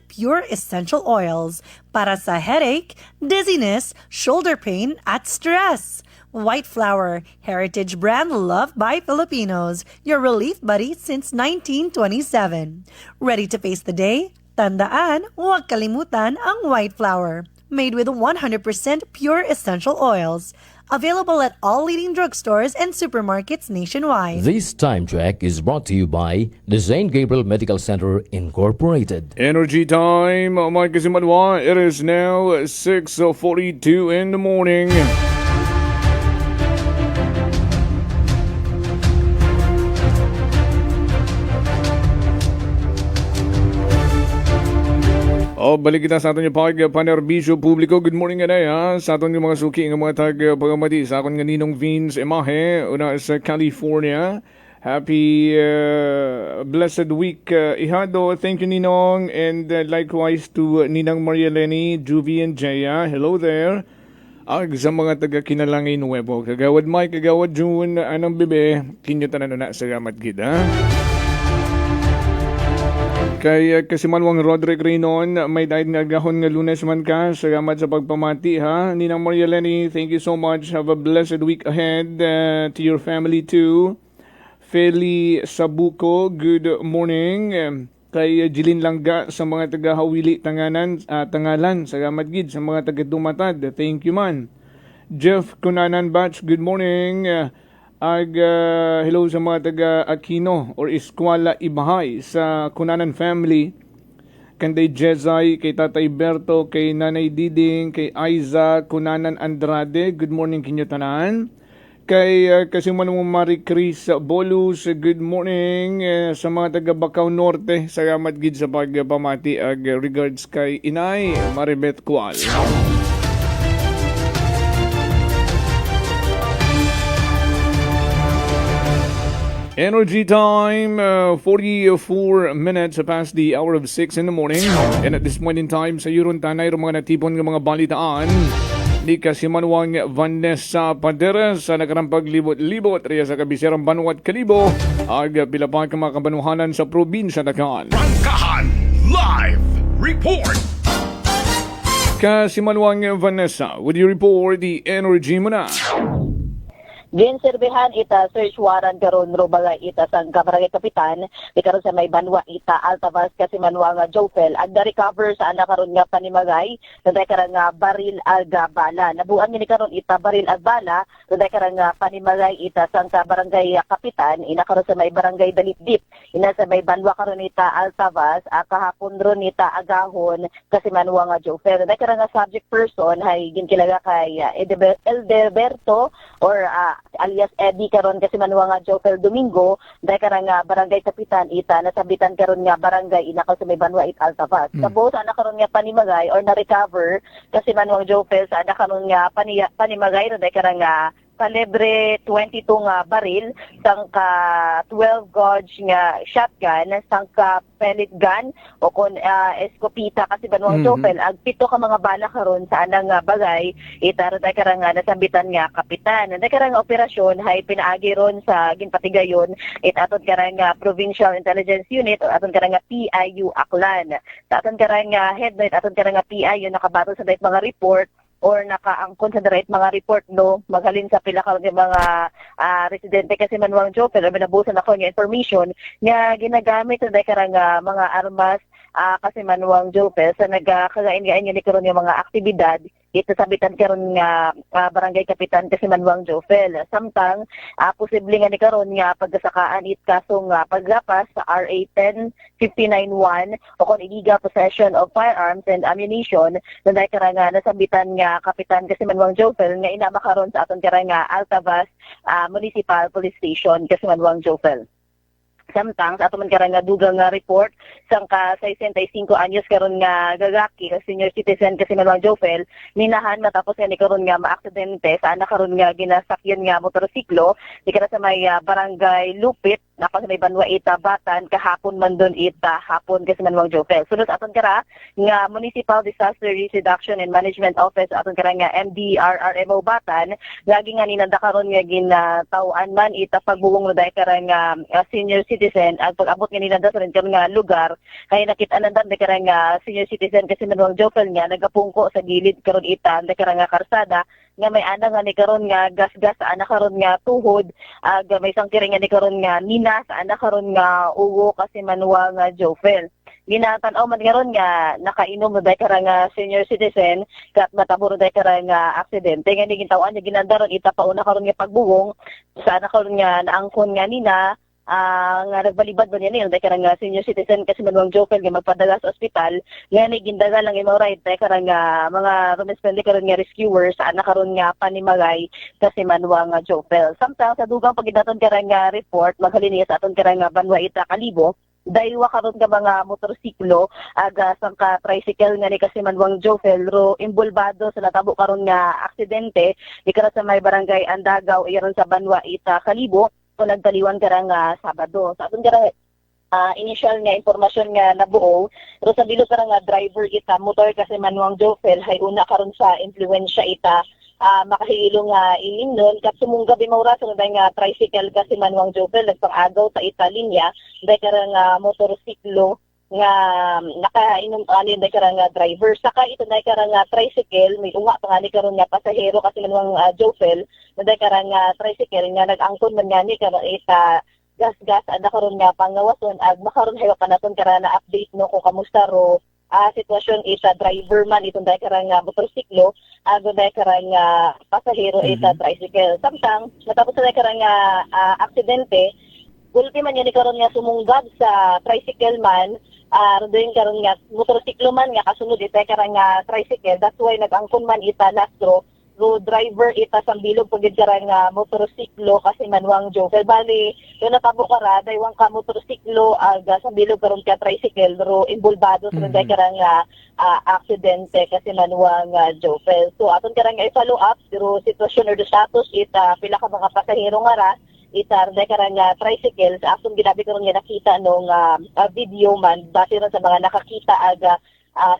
pure essential oils para sa headache, dizziness, shoulder pain at stress. White Flower, heritage brand loved by Filipinos, your relief buddy since 1927. Ready to face the day? Tandaan, huwag kalimutan ang White Flower. Made with 100% pure essential oils. Available at all leading drugstores and supermarkets nationwide. This time check is brought to you by the St. Gabriel Medical Center Incorporated. Energy time, Mike Kasimanwa. It is now 6:42 in the morning. Balik kita sa aton yung panerbisyo publiko. Good morning nga na sa aton yung mga suki ng mga tag-pagamati sa aton nga Ninong Vince Emahe una sa California. Happy blessed week ihado. Thank you, Ninong, and likewise to Ninang Maria Lenny, Juvie, and Jaya. Hello there. Sa mga taga-Kinalangay Nuevo. Kagawad Mike, kagawad June, anong bebe, kinyo tanan na sa gamat gida. Kay Kasimanwang Roderick Reynon, may daig nga gahon nga Lunes man ka. Salamat sa pagpamati ha. Ninang Maria Lenny, thank you so much. Have a blessed week ahead to your family too. Feli Sabuco, good morning. Kay Jilin Langga sa mga taga-Hawili Tangalan. Salamat gid sa mga taga-Dumatad. Thank you man. Jeff Kunanan Batch, good morning. Hello sa mga taga Aquino or Eskwala Ibahay sa Kunanan family. Kanday Jezay, kay Tatay Berto, kay Nanay Diding, kay Aiza Kunanan Andrade. Good morning kinyo tanan. Kay Kasimanong Marie Chris Bolus, good morning. Sa mga taga Bacau Norte, salamat gid sa pagpamati. Regards kay Inay Maribeth Kual. Energy time, 44 minutes past the hour of 6 in the morning. And at this point in time, sa Euron Tanay, mga natipon ng mga balitaan ni Kasimanwang Vanessa Paderes sa nakarampag libot-libot riya sa kabiserang Banwat Kalibo ag pilapang mga kabanuhanan sa probinsya Dakan. Prangkahan Live Report! Kasimanwang Vanessa, would you report the energy mo na? Ginserbehan ita search warrant karon robaga ita sang Barangay Kapitan di karon sa may Banwa ita Altavas kasi manwa nga Jofel ag recover sa ana karon nga panimagay sa karon nga baril ag bala nabuan ni karon ita baril ag bala sa karon nga panimagay ita sang Barangay Kapitan ina karon sa may Barangay Dalitdip ina sa may Banwa karon ita Altavas kahapon ron ita agahon kasi manwa nga Jofel sa karon nga subject person hay ginkilaga kay Eldeberto or alias Eddie karon kasi manwa nga Jofel Domingo dahil karang Barangay Kapitan ita nasabitan karon nga barangay ina sa may Banwa it Altavas. Kabos ana karon nga panimagay or na-recover kasi manwa Jofel sa ana karon nga panimagay dahil karang kalibre 22 nga baril, sangka 12 gauge nga shotgun, sangka pellet gun o kon escopeta kasi banwang Jofel ag pito ka mga bala karon sa anang bagay itara tay karang nasambitan nga kapitan. Day karang operasyon hay pinaagi ron sa ginpatigayon aton karang Provincial Intelligence Unit o aton karang PIU Aklan. Sa aton karang head note aton karang PIU nakabato sa dayt mga report or nakaangkon sa direct mga report no maghalin sa pila ka mga residente kasi manwang Jofel or binabusan ako nga information nga ginagamit sa karang mga armas kasi manwang Jofel sa nagkagain-gain ni karon nga mga aktibidad ito sabitan karon nga Barangay Kapitan kasi manwang Jofel. Samtang posible nga ni karon nga pagsakaan it kasong paglapas sa RA 10591 o kon illegal possession of firearms and ammunition na dahil karang nasabitan nga Kapitan kasi manwang Jofel nga ina makaron sa aton karang Altavas Municipal Police Station kasi manwang Jofel. Samtang sa ato man karon nga dugang nga report sang ka 65 anyos karon nga gagaki senior citizen kasi Manuang Jofel minahan matapos ni karon nga maaksidente sa anak karon nga ginasakyan nga motorsiklo di kada sa may barangay Lupit napa sa may Banwa Ita Batan kahapon man doon ita hapon kasi Manuang Jofel. Sunod aton kara nga Municipal Disaster Risk Reduction and Management Office aton kara nga MDRRMO Batan lagi nga ninanda karon nga ginatawaan man ita pagbuwong na kara nga senior citizen at pag-abot nga ninanda sa rin nga lugar kay nakita nandan kara nga senior citizen kasi Manuang Jofel nga nagapungko sa gilid karon ita kara nga karsada nga may ana nga ni karon nga gas-gas sa ana karon nga tuhod may sangkiri nga ni karon nga nina sa ana karon nga uwo kasi Manuang Jofel. Ginatan-aw man karon nga nakainom na dahil karang senior citizen kat mataburo dahil karang aksidente nga ni gintawan niya ginandaron ita pauna karon nga pagbuwong sa ana karon nga naangkon nga nina nga nagbalibad ba niya dahil karang senior citizen kasi Manuang Jofel nga magpadala sa ospital nga ni gindaga lang imong right dahil karang mga rumispende karon nga rescuers sa ana karon nga panimagay kasi Manuang Jofel. Samtang sa dugang paginaton karang report maghalin sa aton karang Banwa Ita Kalibo dahil karon ka mga motorsiklo aga sang ka tricycle nga ni kasi Manuang Jofel ro imbulbado sa natabo karon nga aksidente di kara sa may barangay Andagaw iyon sa Banwa Ita Kalibo o nagtaliwan karang Sabado. Sa aton karang initial nga impormasyon nga nabuo pero sa bilo karang driver ita motor kasi Manuang Jofel hay una karon sa influensya ita makahilong ilimnon kat sumunggabi maura sa nga tricycle kasi Manuang Jofel nagpang-agaw sa Italinya dahil karang motorsiklo nga nakainom ani dahil karang driver saka ito dahil karang tricycle may unga pa nga karon nga pasahero kasi Manuang Jofel dahil karang tricycle nga nag-angkon man nga ni karang ita gas-gas ada karon nga pangawason ag makaron hayo kanaton karang na update no kung kamusta ro sitwasyon ita driver man itong dahil karang motorsiklo ago dahil karang pasahero ita tricycle. Samtang matapos sa dahil karang aksidente ultima niya ni karon nga sumunggab sa tricycle man doon karon nga motorsiklo man nga kasunod ita karang tricycle that's why nag-angkon man ita lastro ro driver ita sang bilog pagid karang motorsiklo kasi Manuang Jofel bali yo natabo kara daywang ka motorsiklo aga sa bilog karon ka tricycle ro imbulbado sa dahil karang aksidente kasi Manuang Jofel. So aton karang i-follow up pero sitwasyon or the status ita pila ka mga pasahero nga ra ita dahil karang tricycle sa aton ginabi karon nga nakita nung video man base ron sa mga nakakita aga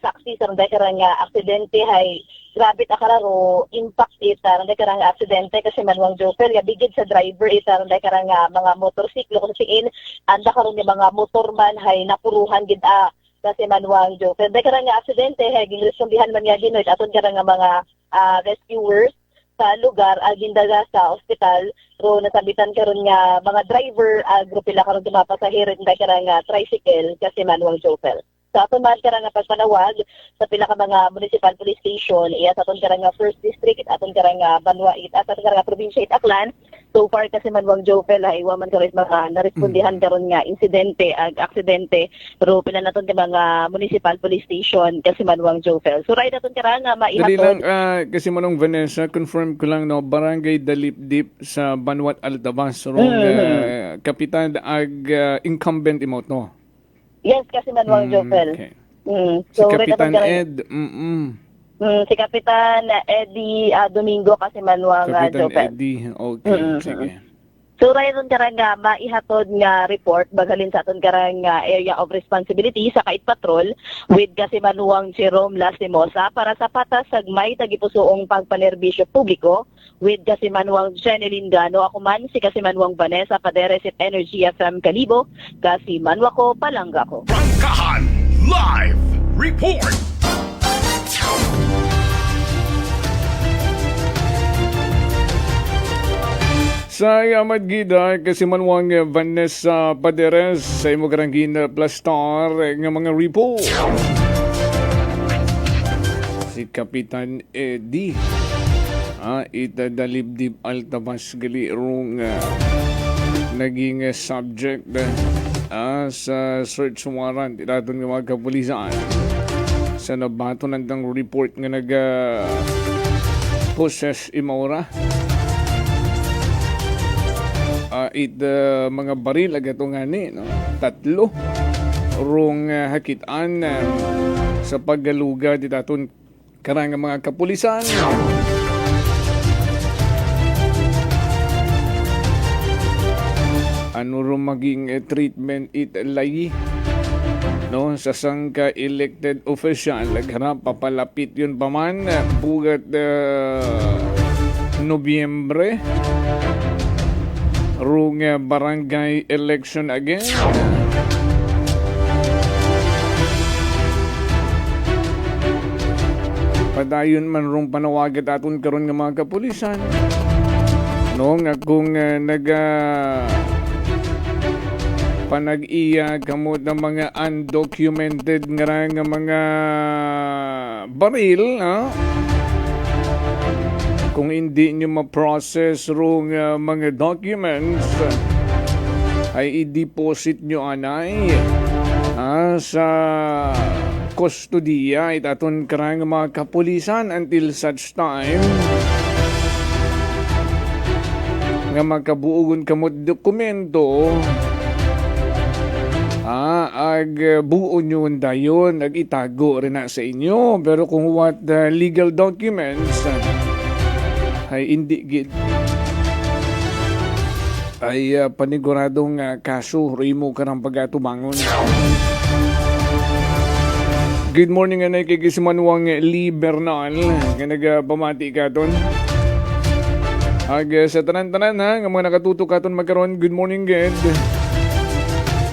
saksi sa dahil karang aksidente hay grabe ta kararo impact ita dahil karang aksidente kasi Manuang Jofel nga bigid sa driver ita dahil karang mga motorsiklo kasi anda karon nga mga motorman hay napuruhan gid kasi Manuang Jofel dahil karang aksidente hay ginrespondihan man nga ginoy aton karang mga rescuers sa lugar gindaga sa ospital ro nasabitan karon nga mga driver grupo pila karon nga pasahero dahil karang tricycle kasi Manuang Jofel. Sa aton man karang pagpanawag sa pila ka mga municipal police station iya sa aton karang first district at aton karang Banwa Ita at aton karang probinsya Aklan so far kasi Manuang Jofel ay wa man karon mga narespondihan karon nga insidente aksidente pero pila naton ka mga municipal police station kasi Manuang Jofel. So right aton karang maihatod dali lang kasi Manong Vanessa confirm ko lang no barangay Dalipdip sa Banwat Altabas kapitan incumbent imot no. Yes, kasi Manuang Jofel. Okay. So, si Kapitan Ed. Si Kapitan Eddie Domingo kasi Manuang Kapitan Jofel. Eddie. Okay, sige. So, rayon karang maihatod nga report bagalin sa aton karang area of responsibility sa Kait Patrol with kasi Manuang Jerome Lastimosa para sa patas sagmay tagipusoong pagpanerbisyo publiko with kasi Manuang Jeneline Gano ako man si kasi Manuang Vanessa Paderes at Energy FM Kalibo kasi Manwa ko palangga ko. Prangkahan Live Report. Sa Yamad Gida, kasi Manuang Vanessa Paderes sa imo karangin plus star nga mga report. Si Kapitan Eddie ita Dalipdip Altabas gali rong naging subject sa search warrant iratong nga mga kapulisan sa nabato nandang report nga possess imaura mga baril agato nga ni, no? 3 rong hakitaan sa paggaluga ditaton karang mga kapulisan. Ano ro maging treatment layi, no, sa sangka elected official nagharap papalapit yun pa man bugat Nobyembre rung barangay election again. Padayon man rong panawagat aton karon nga mga kapulisan, no, nga kung panag-iya kamot ng mga undocumented nga mga baril, no? Kung hindi nyo ma-process rong mga documents, ay i-deposit nyo anay sa kustodiya itaton karang mga kapulisan until such time nga makabuugon kamot dokumento buo nyo dayon itago rin na sa inyo. Pero kung what legal documents ay hindi gid ay paniguradong kaso rimo ka ng pagatubangon. Good morning anay kay Kisimanwang Lee Bernal nga nagpamati ka ton. Sa tanan-tanan ha nga mga nakatutok katon magkaroon. Good morning gid.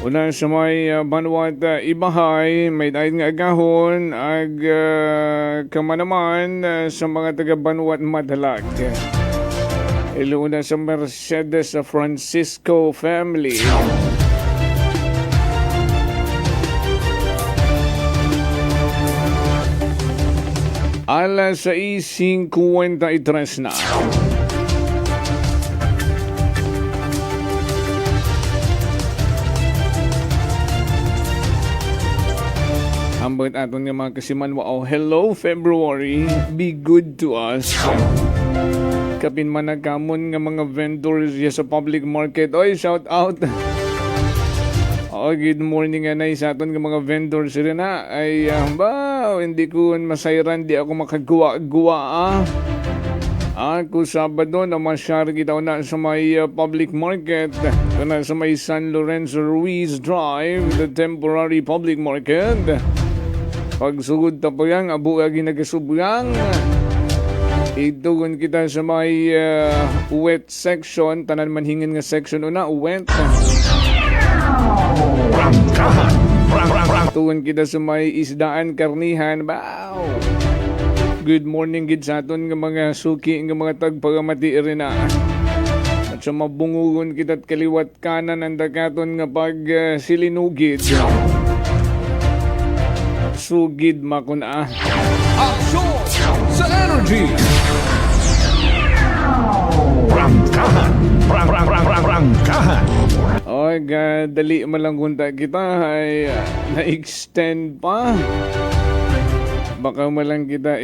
Una sa may Banwat Ibahay, may dahil nga agahon, kamanaman sa mga taga Banwat Madalag. Iluna sa Mercedes Francisco family. Alas 6:53 na. Ambot aton nga mga kasimanwa. Hello February, be good to us. Kapin man nagkamon nga mga vendors sa public market. Oy, shout out. Good morning anay sa aton nga mga vendors rin na. Ay hindi ko masayran, di ako makagawa-gawa. Ako Sabado na masyar kita na sa may public market. Na sa may San Lorenzo Ruiz Drive, the temporary public market. Pagsugod tapayang abu agi nagasubuyang. Itugon kita sa may wet section, tanan manhingin nga section una wet. Tugon kita sa may isdaan karnihan. Wow. Good morning gid sa aton nga mga suki nga mga tagpagamati rin na. At sa mabungugon kita at kaliwat kanan ang dakaton nga pag silinugid. Sugid makuna. Aksyon sa energy. Prangkahan. Prangkahan. Oy, dali malanggunta kita ay na-extend pa. Baka malang kita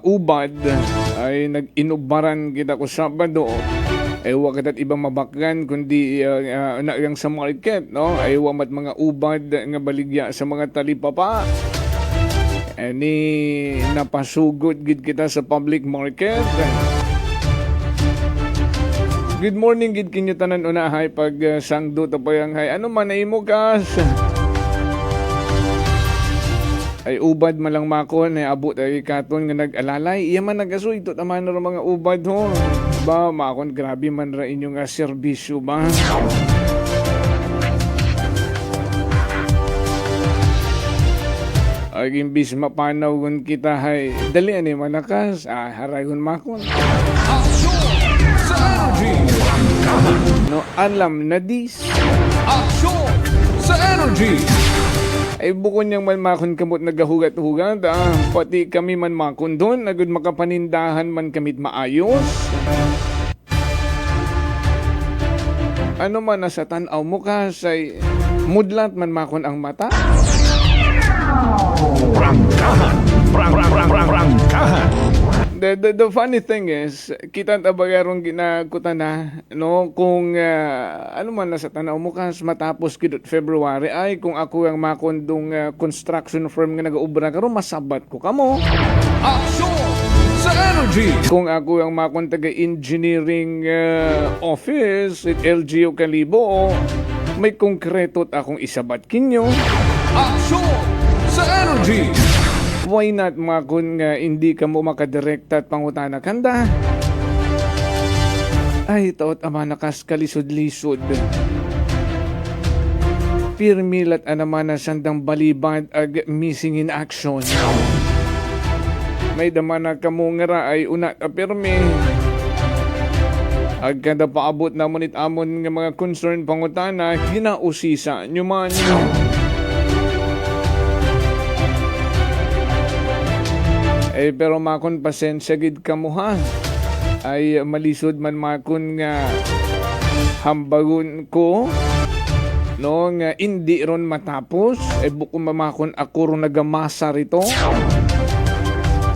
ubad ay nag-inubaran kita ko Sabado. Aywa kita't ibang mabakgan kundi nagang sa market, no? Aywa mat mga ubad nga baligya sa mga talipapa. Ni napasugod gid kita sa public market. Good morning gid kinyo tanan unahay pag sangdo tapayang hay. Ano man imo kas? Ay ubad malang makon ay abot ay katon nga nag-alalay. Iya man nagasoy ito taman na mga ubad ho. Ba makon grabe man ra inyong serbisyo ba? Ay imbis mapanaw gun kita hay dali ani manakas harayon makon. Aksyon sa energy. No alam na dis. Aksyon sa energy. Ay bukon niyang malmakon kamot nagahugat-hugat. Pati kami man makon doon. Agad makapanindahan man kamit maayos. Ano man nasa tanaw mo ka say mudlat man makon ang mata. Prangkahan. Prangkahan. The funny thing is, kita tabagarong ginakutan na, no, kung ano man nasa tanaw mo kas matapos kidot February, ay kung ako ang makondong construction firm nga nag-ubra karon masabat ko kamo. Action sa energy! Kung ako ang makon taga-engineering office at LGU Kalibo, may konkretot akong isabat kinyo. Action sa energy! Why not makon nga hindi ka mo makadirekta at pangutana kanda? Ay, taot ama nakas kalisod-lisod. Pirmilat anaman na sandang balibad ag missing in action. May daman na kamungara ay unat apirmi. Ag kada paabot na monit amon nga mga concern pangutana, ginausisa nyo man. Pero makon pasensya gid kamo ha. Ay malisod man makon nga hambagon ko no nga hindi ron matapos. Buko mamakon ako ron nagamasa rito.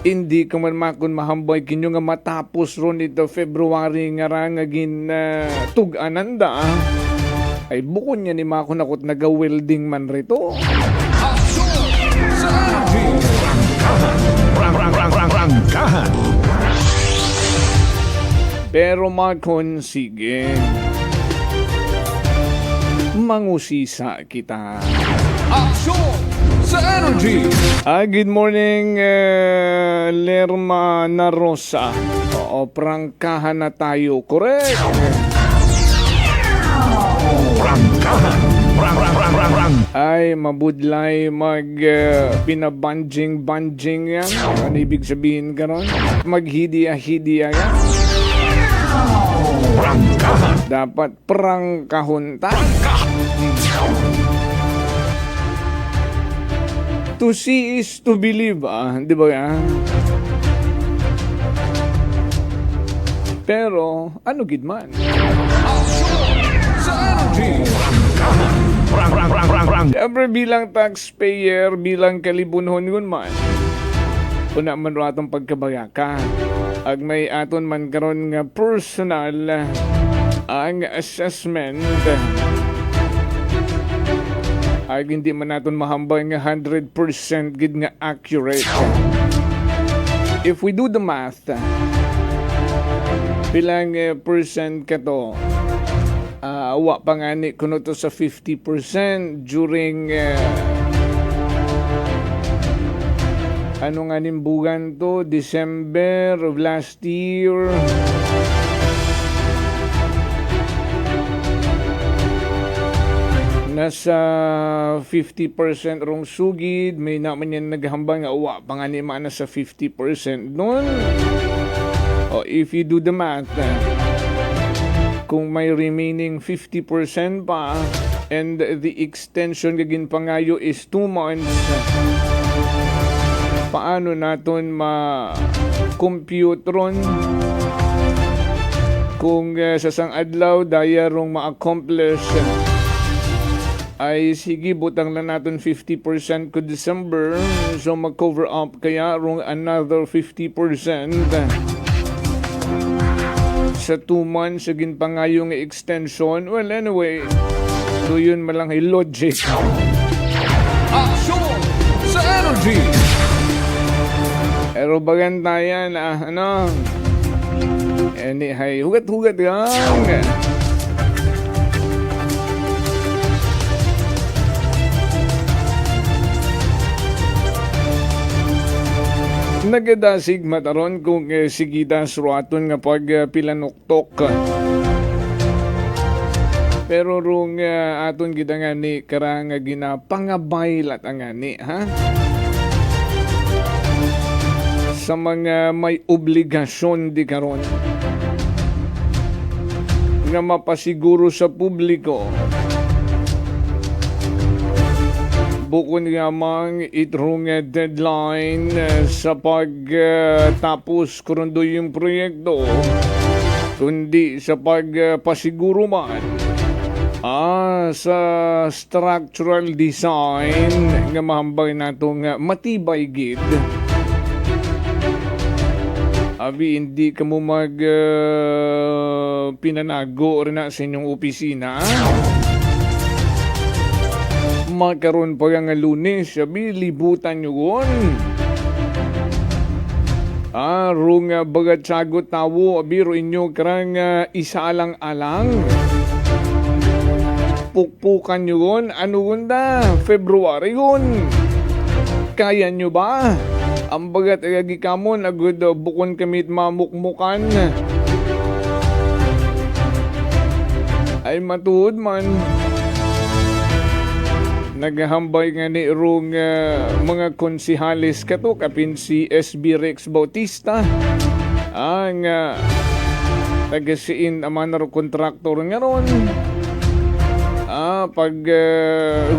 Hindi ka man makon mahambay kinyo nga matapos ron ito February nga rangagin tug-ananda. Ay buko niya ni makon akot naga-welding man rito. Rangkahan. Pero makon sige. Mangusisa kita. Action sa energy! Good morning, Lerma na Rosa. Oo, prangkahan na tayo. Correct. Prangkahan. Ay, mabudlay pinabanjing yan. Ano ibig sabihin ka ron? Maghidiya-hidiya yan. Prangkahan. Dapat prangkahon ta. To see is to believe, di ba yan? Pero, ano gid man? Sa energy! Siyempre bilang taxpayer, bilang kalibunhon yun man, una man ro atong pagkabayaka. Ag may aton man karon nga personal ang assessment. Ag hindi man naton mahambay nga 100% gid nga accurate. If we do the math, bilang percent ka to, wa pa nga ni kuno to sa 50% during ano nga nimbugan to, December of last year. Nasa 50% rong sugid, may naman yan naghambang nga wa pa nga ni mana sa 50% nun. If you do the math, kung may remaining 50% pa and the extension gagin pangayo is 2 months, paano naton ma-compute ron kung sa sang adlaw daya rong ma-accomplish ay sige butang lang naton 50% ko December, so mag-cover up kaya rong another 50% sa 2 months sagin pa nga yung extension. Well, anyway, so yun malang ay logic. Action sa energy! Pero bagan tayo na ano, anyhay, hugat-hugat lang. Nagadasig mataron kung sigita suruaton nga pag pilanuktok. Pero rung aton kita nga ni karang ginapangabaylat ang ni, ha? Sa mga may obligasyon di karon nga mapasiguro sa publiko, bukod nga mang itrong deadline sa pagtapos kurundo yung proyekto, kundi sa pagpasiguro man sa structural design nga mahambay natong matibay gid. Abi, hindi ka mo pinanago rin na sa inyong opisina. Makaroon pa yung Lunes, abi, libutan nyo yun. Rung bagat sagot tawo, abi, ro inyo karang isa alang-alang. Pukpukan nyo yun, ano gunda, February yun. Kaya nyo ba? Ang bagat agagi kamon, agud bukon kamit mamukmukan. Ay matuod man. Naghahambay nga ni rong mga konsihalis kato, kapin si SB Rex Bautista. Ang tagasiin aman na kontraktor nga ron. Pag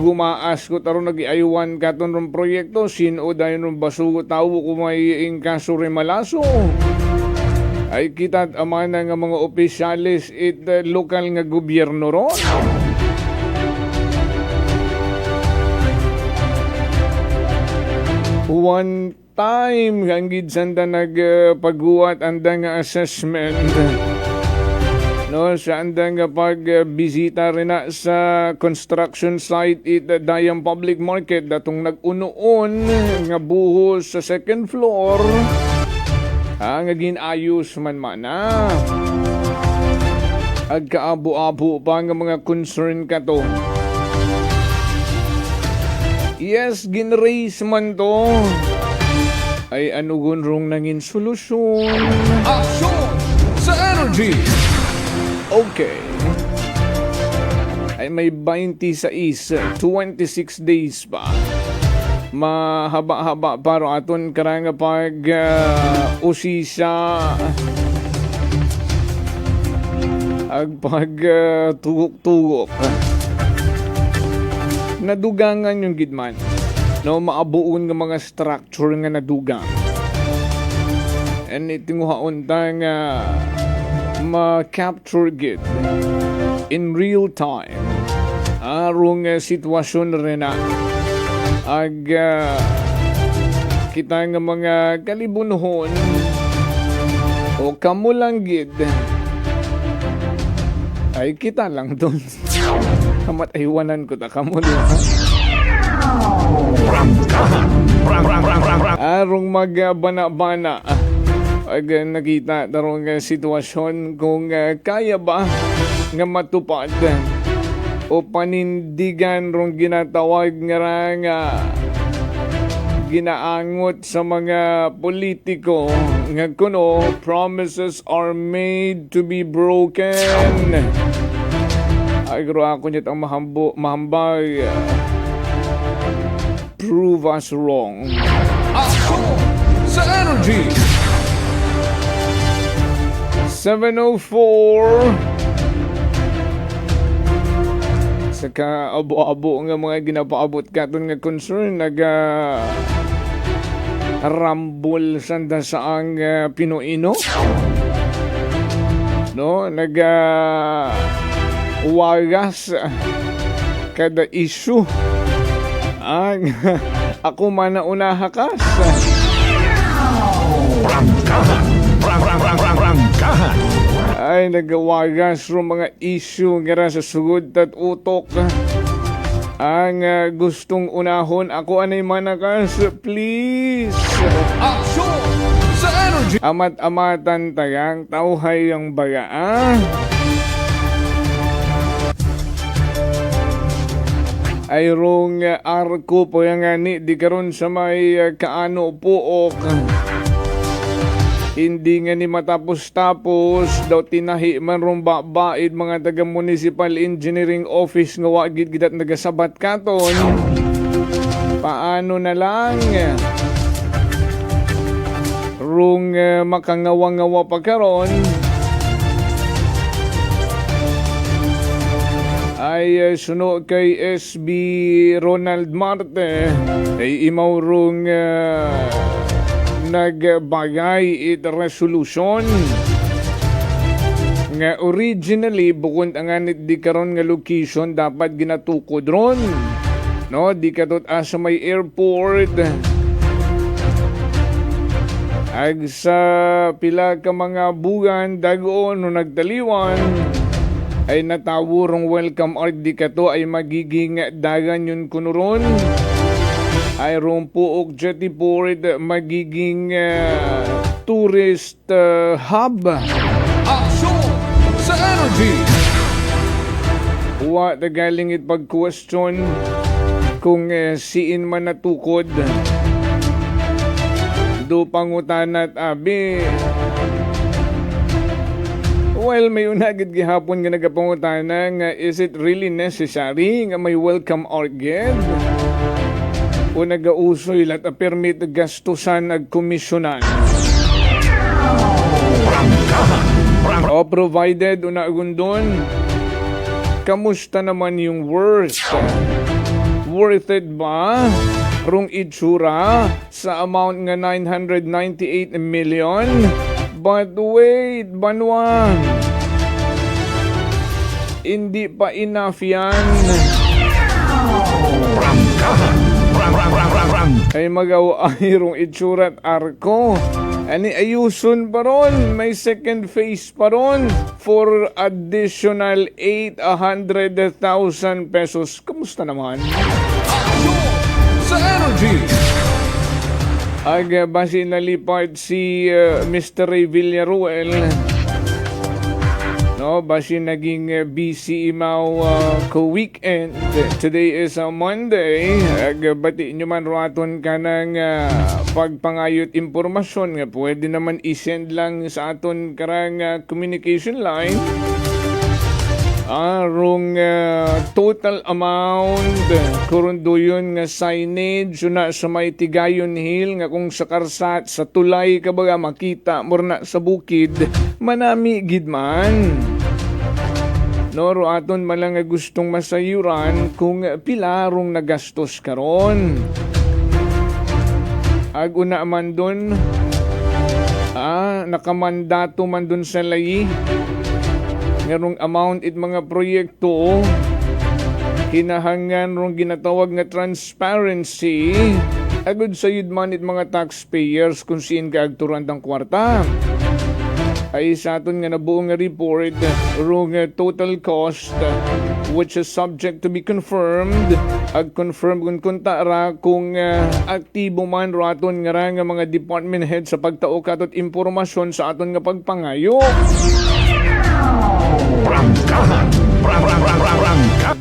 gumaas ko taron nag-iayuan katon rong proyekto, sino dayon rong basugo tawo kung may ingkaso rin malaso. Ay kita amana nga mga opisyalis it lokal nga gobyerno ron. One time hanggid sanda nagpaguat anda nga assessment. No, sa andang pagbisita rin na sa construction site it Dayang Public Market datong nag-unoon nga buhos sa second floor. Nga ginayos man na. Agkaabo-abo pa nga mga concern ka to. Yes, ginraise man to. Ay ano gunrong nangin solusyon. Aksyon sa energy! Okay. Ay may 26 days pa. Mahaba-haba para aton karanga pag usisa agpag tugok-tugok. Nadugangan yung gidman. No, maabuon nga mga structure nga nadugang. And itinguhaon ta nga ma-capture gid in real time arong sitwasyon rin na kita nga mga kalibunuhon o kamulang gid ay kita lang doon. Kamat aywanan ko ta kamo doon. Arong magbana-bana nakita tarong sitwasyon kung kaya ba nga matupad o panindigan rong ginatawag nga ginaangot sa mga politiko nga kuno promises are made to be broken. Agro ako niyat ang mahambay prove us wrong. Ako sa energy 704 sa kaabo-abo nga mga ginapaabot katon nga concern rambol sanda saang Pinoyno no wagas kada issue ang ako man na unahakas Prangkahan. Ay nagawagas ro mga issue nga sa sugod tat utok. Ang gustong unahon ako anay manakas, please. Action sa energy. Amat-amatan tayang tauhay ang baga. Ay rong arko po yung ni di karon sa may kaano puok. Hindi nga ni matapos-tapos daw tinahi man rong baid mga taga municipal engineering office nga wagid gidat nagasabat katon. Paano na lang rong makangawa-ngawa pa karon ay suno kay SB Ronald Marte ay imaw rong nagbagay it resolution nga originally bukod ang anit di karon nga location dapat ginatukod ron no di katot asa may airport Ag sa pila ka mga bugan dagoon no nagtaliwan ay natawurong welcome art di kato ay magiging dagan yun kunuron ay rumpuok jetty port magiging tourist hub. Aksyon sa energy! Wa galing it pag-question kung siin man natukod do pangutan at abi. Well, may unagid gihapon nga nagapangutana nga is it really necessary nga may welcome organ? O nagausoy lat a permit gastusan ag komisyonan? O provided una agundon, kamusta naman yung worth? Worth it ba? Rung itsura sa amount nga 998 million? But wait, Banwa. Hindi pa enough yan. Ay mag-away rung itsura at arko. Ani ayusun pa ron. May second phase pa ron for additional 800,000 pesos. Kamusta naman? Sa energy! Ag basi nalipad si Mr. Ray Villaruel. No, basi naging busy imaw ko-weekend. Today is a Monday. Ag bati nyo man raton ka ng pagpangayot impormasyon nga pwede naman isend lang sa aton karang communication line. Arong total amount kurundo yun nga signage na sa may Tigayon Hill nga kung sa karsat sa tulay kabaga makita murna sa bukid manami gidman. Noro aton malang nga gustong masayuran kung pilarong nagastos karon. Ag una man dun nakamandato man dun sa layi ngarong amount it mga proyekto kinahangan rong ginatawag nga transparency agud sayud man it mga taxpayers kung siin ka agturan ng kwarta ay sa aton nga nabuong nga report rong total cost which is subject to be confirmed ag confirm kung kuntara kung aktibo man raton nga nga mga department head sa pagtao katot impormasyon sa aton nga pagpangayo.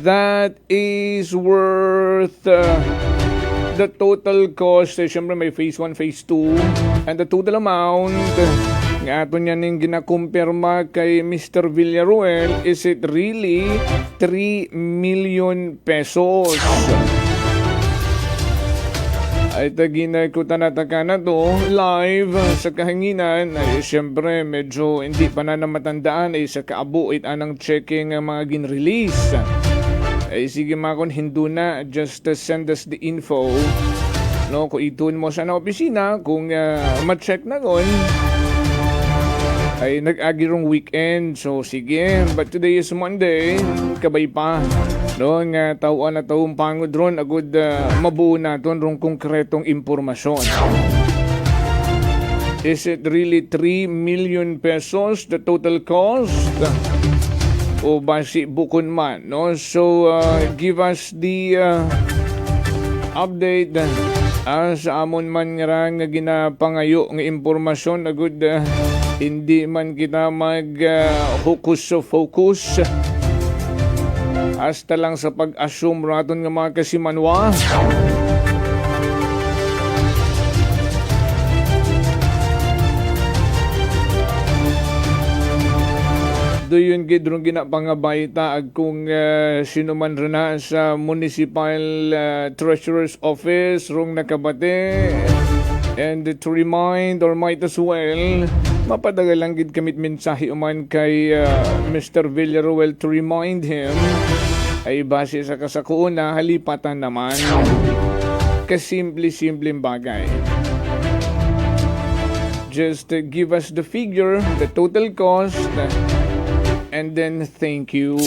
That is worth the total cost. Siyempre may phase 1, phase 2 and the total amount nga ato niyan yung ginakumpirma kay Mr. Villaruel is it really 3 million pesos. Ay taginay ko tanataka na to live sa kahanginan ay siyempre medyo hindi pa na namatandaan ay sa kaabuit anang checking ang mga gin-release. Ay sige makon hindu na just send us the info. No, kung itun mo sa na opisina kung ma-check na gon ay nag-agirong weekend. So sige, but today is Monday, kabay pa. No, nga tawon na taong pangod ron agud mabuo naton rong konkretong impormasyon. Is it really 3 million pesos the total cost? O basi bukon man, no? So give us the update sa amon man nga ginapangayo nga impormasyon agud hindi man kita mag hocus focus hasta lang sa pag-assume raton nga mga kasimanwa. Doon gidrong ginapangabayta ag kung sino man rana sa municipal treasurer's office rong nakabate. And to remind or might as well mapadagal lang gid kamit mensahe uman kay Mr. Villaruel to remind him ay base sa kasakuon na halipatan naman kasimple-simpleng bagay. Just give us the figure, the total cost, and then thank you.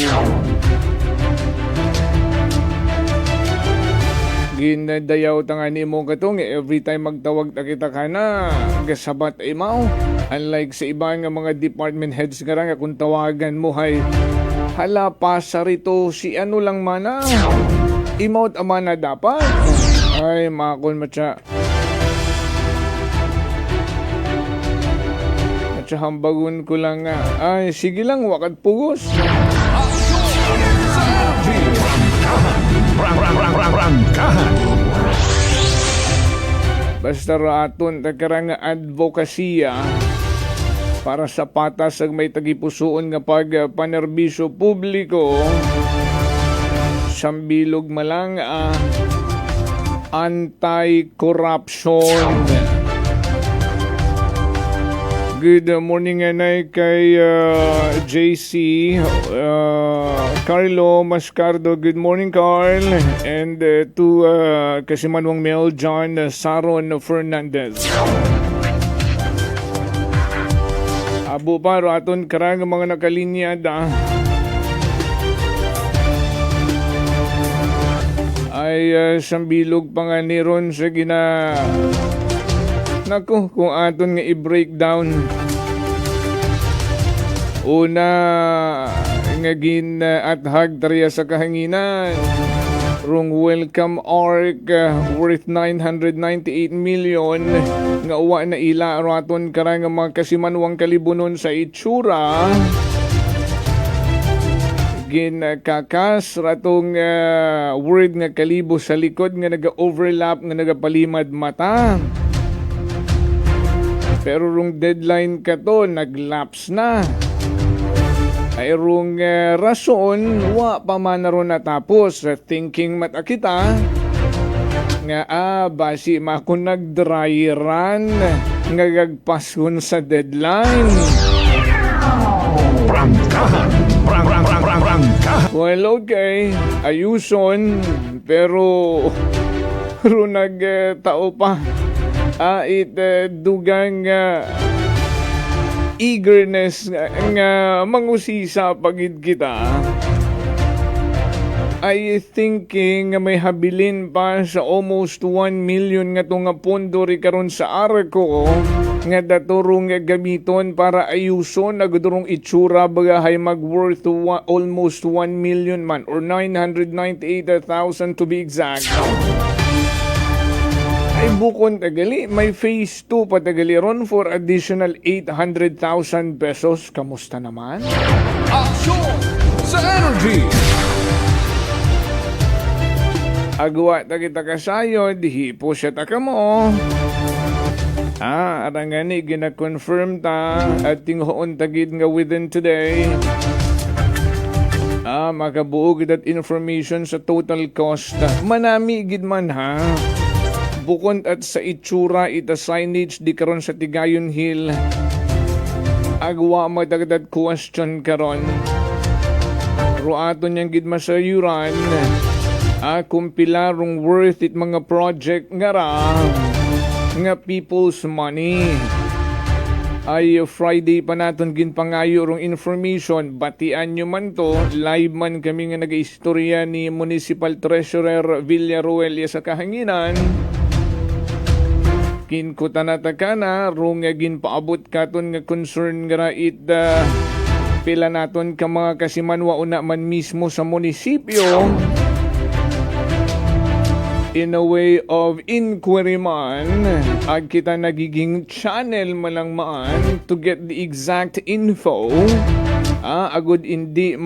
Ginadayaw tanga ni mo katong every time magtawag ta kita ka na gasabat imaw. Unlike sa ibang mga department heads nga nga kung tawagan mo hay hala pasa rito si ano lang mana. Imaw ama na dapat. Ay makon matya. Matya hambagun ko lang nga. Ay sige lang wakat pugos. Basta raton takarang advokasya para sa patas ag may tagipusoon nga panerbisyo publiko sambilog malang anti-corruption. Good morning anay kay JC Carlo Mascardo. Good morning Carl. And to Kasimanwang Mel John Saron Fernandez. Abo pa aton karang mga nakalinya da. Ay sambilog pa nga ni ron sa gina naku, kung aton nga i-breakdown. Una, nga gin-athag tariya sa kahanginan. Rung welcome arc worth 998 million nga uwa na ila raton karang mga kasimanwang kalibunon sa itsura. Ginkakas ratong word nga kalibo sa likod nga naga-overlap nga nagapalimad mata. Pero rung deadline ka to, nag-lapse na. Ay rung rason, wa pa man na ron natapos. Thinking mata kita, nga basi makon nag-dry run, nga gagpasun sa deadline. Well, okay, ayuson, pero rung nag-tao pa. Dugang eagerness nga mangusisa pagid kita. I thinking may habilin pa sa almost 1 million nga itong pondo ri karon sa arko nga daturong gamiton para ayuson nagdurong itsura bagahay mag-worth almost 1 million man or 998,000 to be exact. Ay bukon tagali, may phase 2 patagali ron for additional 800,000 pesos. Kamusta naman? Aksyon sa energy! Agwa kita kasayo, dihipo siya taka mo. Arangani gina-confirm ta at tinghoon tagid nga within today. Makabuog that information sa total cost. Manami gid man ha. Bukod at sa itsura ita signage di karon sa Tigayon Hill. Agwa magdagdag question karon. Ruato niyang gid masayuran. Kung pilarong worth it mga project nga nga people's money. Ay Friday pa naton ginpangayo rong information. Batian nyo man to. Live man kami nga nag-istorya ni Municipal Treasurer Villaruel sa kahanginan. Kinkuta na takana, rong ginpaabot katon nga concern nga rait pila naton ka mga kasimanwa una man mismo sa munisipyo. In a way of inquiry man, ag kita nagiging channel malang maan to get the exact info. Agud hindi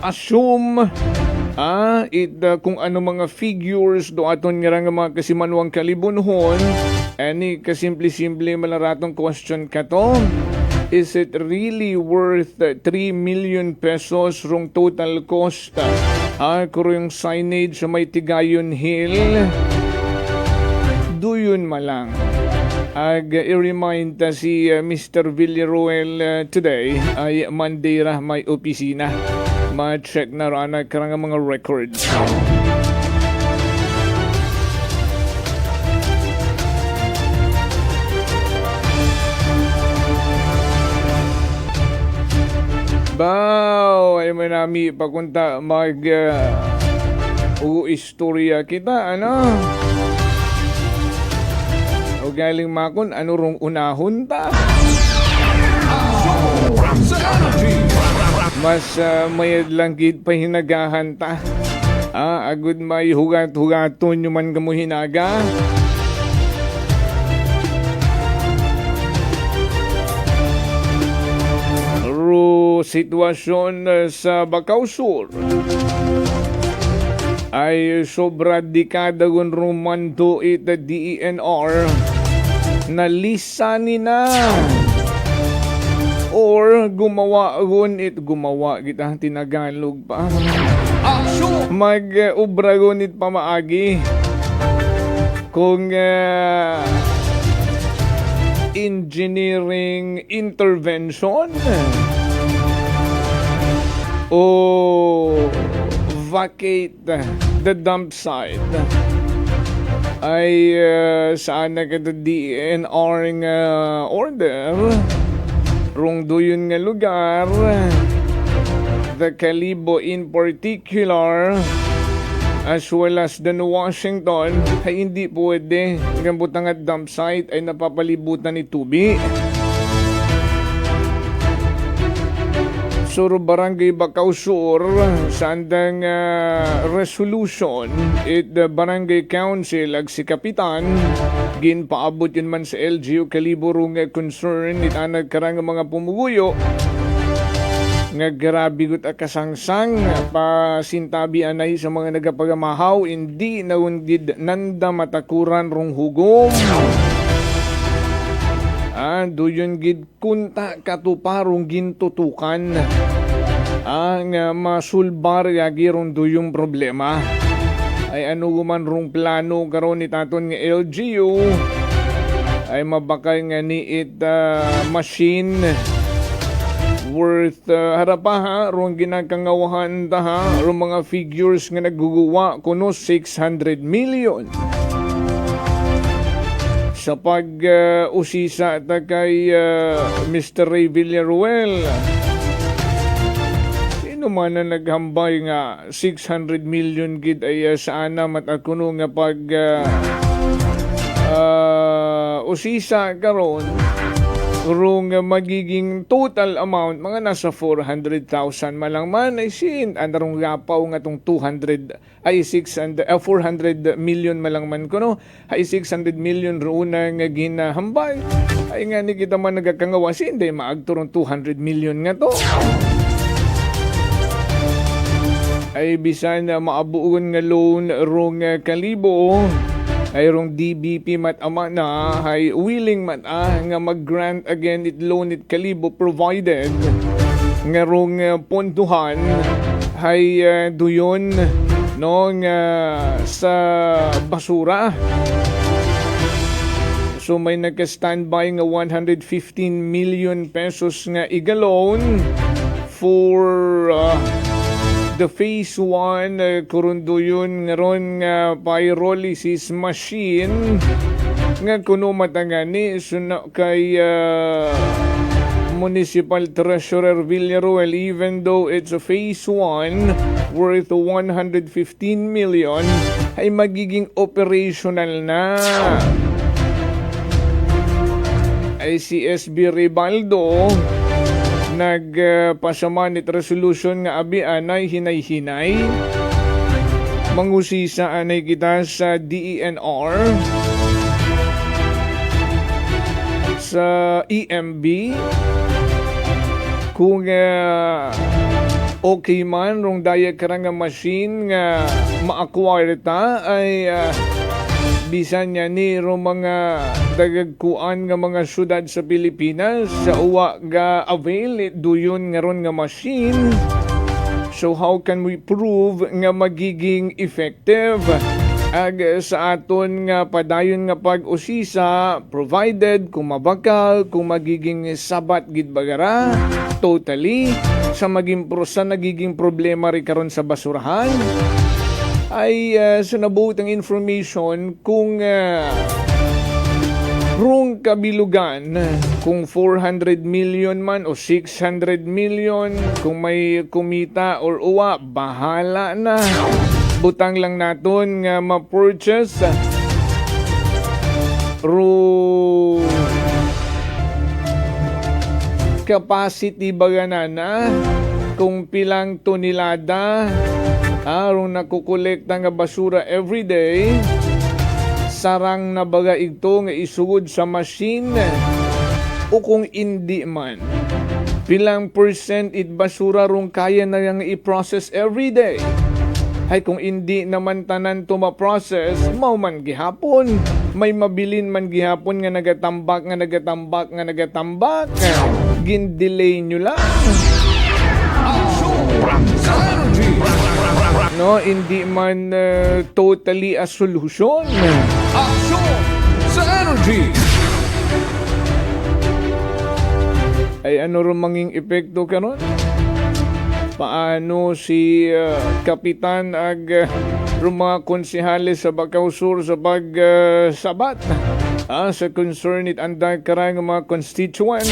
assume kung ano mga figures do aton nga mga kasimanwang kalibunhon. Ani kasimple-simple malaratong question kato. Is it really worth 3 million pesos rong total cost? Kuro yung signage sa may Tigayon Hill. Duyon malang. I-remind si Mr. Villaruel today ay Monday ra may opisina. Ma-check na rana karang mga records. Baw ay manami pakunta o istorya kita, ano? O galing makon, ano rong unahon ta? Mas mayad lang gid pa hinagahan ta. Agud may hugat-hugaton yung man kamo hinaga. Ro sitwasyon sa Bacau Sur ay sobra dekada gun rumanto ita DENR na lisanin na or gumawa kita tinagalog pa mag-ubra gunit pamaagi kung engineering intervention o vacate the dump site ay saan na kada DNR nga order rong doon nga lugar, the Calibo in particular, as well as the Washington, ay hindi pwede gambutang at dump site ay napapalibutan ni tubi. Sur Barangay Bacau Sur, sandang resolution it the Barangay Council ag si Kapitan ginpaabot yun man sa LGU Calibo rung concern it anag karang mga pumuguyo nga grabe gut akasangsang pasintabi anay sa mga nagapagamahaw hindi naundid nanda matakuran rung hugom. Doon gid kunta katuparong gintutukan ang masulbar yagi ron doyong problema ay ano man rong plano karon ni taton nga LGU ay mabakay nga ni machine worth harapaha rong ginakangawahan ta rong mga figures nga naguguwa kuno 600 million. Sa pag-usisa kay Mr. Ray Villaruel, sino man na naghambay nga 600 million gid ay sana matakuno nga pag usisa karon rong magiging total amount mga nasa 400,000 malang man ay sin andarong gapaw nga tong 200 ay 400 million malang man kuno ay 600 million roona nga ginahambay ay nga ni kita man nagakangawa sin day maagturong 200 million nga to ay bisan na maabuon nga loan rong Calibo ay rong DBP mat ama na ay willing mat nga mag-grant again it loan it Calibo provided nga rong pontuhan ay duyon no nga sa basura. So may nagka-standby nga 115 million pesos nga iga-loan for the phase 1 kurundo yun nga ron nga pyrolysis machine nga kuno matangani suna kay Municipal Treasurer Villaruel even though it's a phase 1 worth 115 million ay magiging operational na. Ay si SB Ribaldo nagpasaman it resolution nga abi anay hinay-hinay mangusisa anay kita sa DENR sa EMB kung okay man rong daya karang machine nga ma-acquire ta ay bisan niya ni rong mga dagagkuan nga mga syudad sa Pilipinas sa uwa ga avail duyon nga ron nga machine. So how can we prove nga magiging effective ag sa aton nga padayon nga pag-usisa provided kung mabakal kung magiging sabat gid bagara totally sa maging nagiging problema ri karon sa basurahan ay sa nabuhutang information kung rong kabilugan kung 400 million man o 600 million kung may kumita or uwa bahala na butang lang naton nga ma-purchase ro capacity baga na kung pilang tonelada aron nakukolekta nga basura everyday, sarang na baga ito nga isugod sa machine o kung hindi man pilang percent it basura rong kaya na yang i-process everyday. Ay kung hindi naman tanan to ma-process, mao man gihapon. May mabilin man gihapon nga nagatambak. Gin-delay nyo lang. No, hindi man totally a solution. Aksyon sa energy! Ay ano rin manging epekto karon? Paano si Kapitan ag mga konsehales sa Bacau Sur sa pagsabat sa concern it anday karang mga constituents.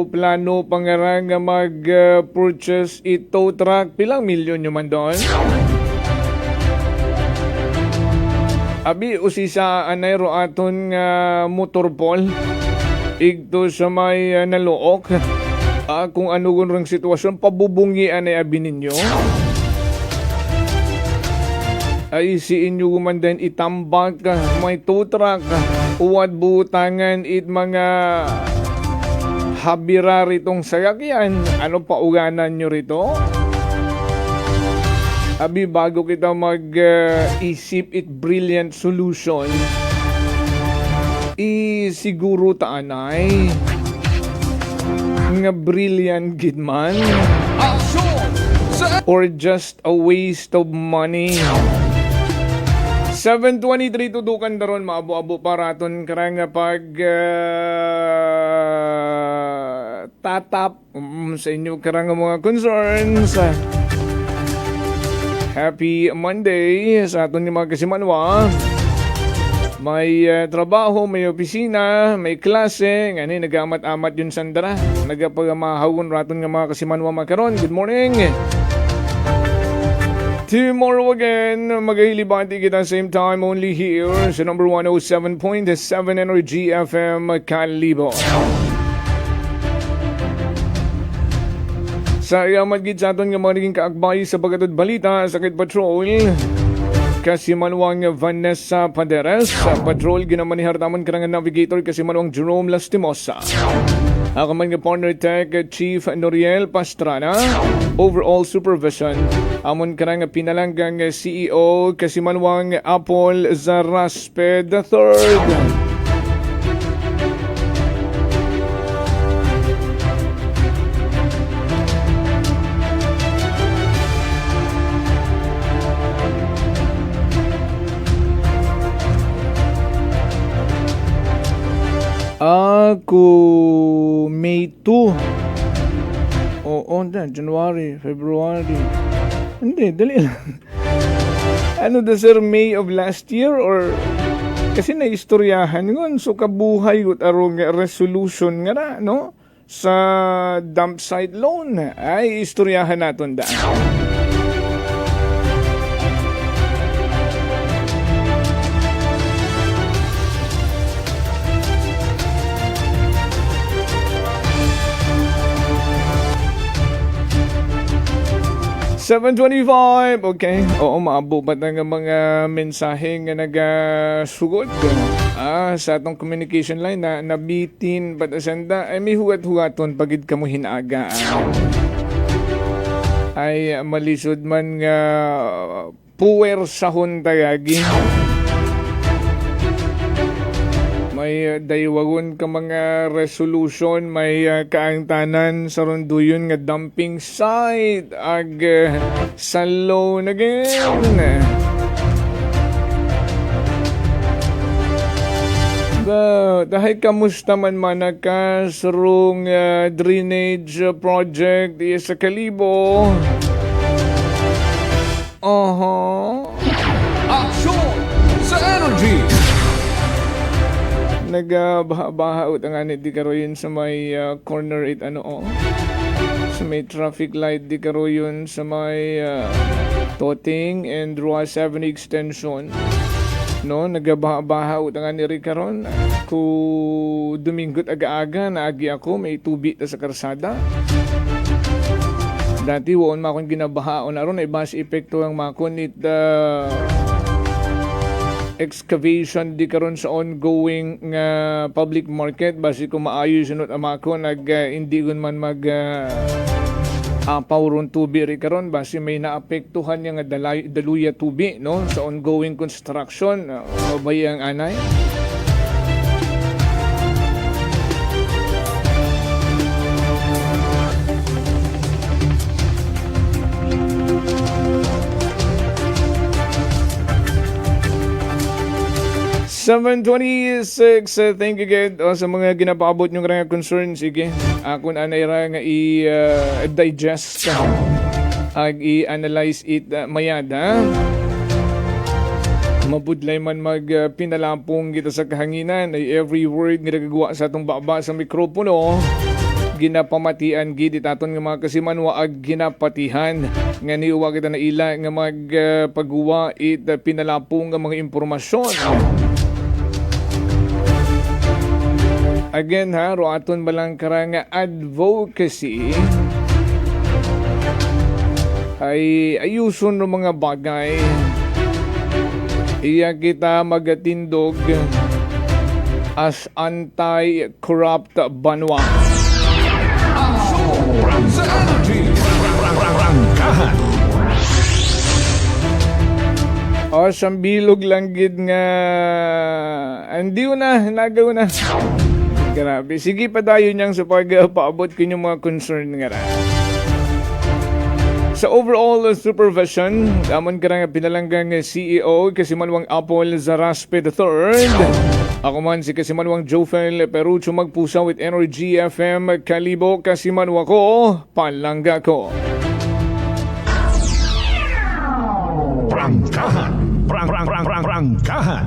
Plano pangarang mag-purchase ito truck. Pilang milyon nyo man doon? Abi usisa anayro aton motorpol igto sa may naluok kung ano gun sitwasyon pabubungi anay abi ninyo ay si inyo gumandan itambak may tow truck uwad butangan it mga habira ritong sayakyan. Ano pa uganan nyo rito? Abi, bago kita mag-isip it brilliant solution, siguro taanay nga brilliant gid man or just a waste of money. 7:23 tutukan daron maabo-abo paraton karang pag tatap sa inyo karang mga concerns. Happy Monday sa aton ni mga kasimanwa. May trabaho, may opisina, may klase. Ngani, nag-amat-amat yun sandara. Nagapagamahawan raton nga mga kasimanwa makaron. Good morning. Tomorrow again, maghihilibati kita same time only here sa number 107.7 Energy FM Kalibo. Sa iyamat gid sa aton nga mga kaakbay sa Bagatod Balita, Sakit Patrol, Kasimanwang Vanessa Paderes, sa Patrol ginamanihar taman karang navigator Kasimanwang Jerome Lastimosa. Ako man nga partner tech Chief Noriel Pastrana, overall supervision. Amon karang pinalanggang CEO Kasimanwang Apple Zaraspe III. Ako May 2. Oo, January, February. Hindi, dali lang. Ano da sir, May of last year or kasi naistoryahan ngon so kabuhay gut arong resolution nga na, no? Sa dump site loan ay istoryahan naton da. $7.25. Okay. Oo, maabubat ng mga mensahe nga nagasugod sa atong communication line na nabitin batasanda ay may hugat-hugaton pagid kamo hinaga. Ay malisod man nga puwersahon tagagi. May daywagon ka mga resolution, may kaangtanan sa ronduyon nga dumping site ag sa loan again. Dahil kamusta man ka sarong drainage project sa Kalibo. Action sa energy! nagabaha ang anit di karoon sa may corner it sa may traffic light di karoon sa may Toting and Rua 7 extension. No, nagabaha ang anit rin karon. Ku Domingo't aga-aga naagi ako may tubig sa karsada. Dati woon makon ginabahaon aron ay bas epekto ang makon it excavation di karon sa ongoing nga public market basi kung maayos sunod amako hindi gun man mag apaw ron tubi ri karon basi may naapektuhan nga daluya tubi no sa ongoing construction mabayang anay. $7.26. Thank you, God. Sa mga ginapaabot nyo nga concern, sige. Ako na nga i-digest ag i-analyze it mayad, ha? Mabudlay man magpinalampong kita sa kahanginan ay every word nga nagagawa sa atong baba sa mikropono ginapamatian gid itaton nga mga kasimanwa ag ginapatihan nga niuwa kita na ila nga magpagawa it pinalampong nga mga impormasyon. Again ha, roaton balang karang advocacy ay ayuson ng mga bagay. Iya kita magatindog as anti-corrupt banwa. Sa energy, rangkahan. O, sambilog lang gid nga andiw na, nagaw na. Grabe. Sige pa tayo niyang sa pag-paabot ko yung mga concern nga ra. Sa overall supervision, damon ka nga pinalanggang CEO Kasimanwang Apple Zaraspe III. Ako man si Kasimanwang Jofel Perucho magpusa with Energy FM Kalibo Kasimanwa ko, palangga ko. Rangkahan. Rangkahan.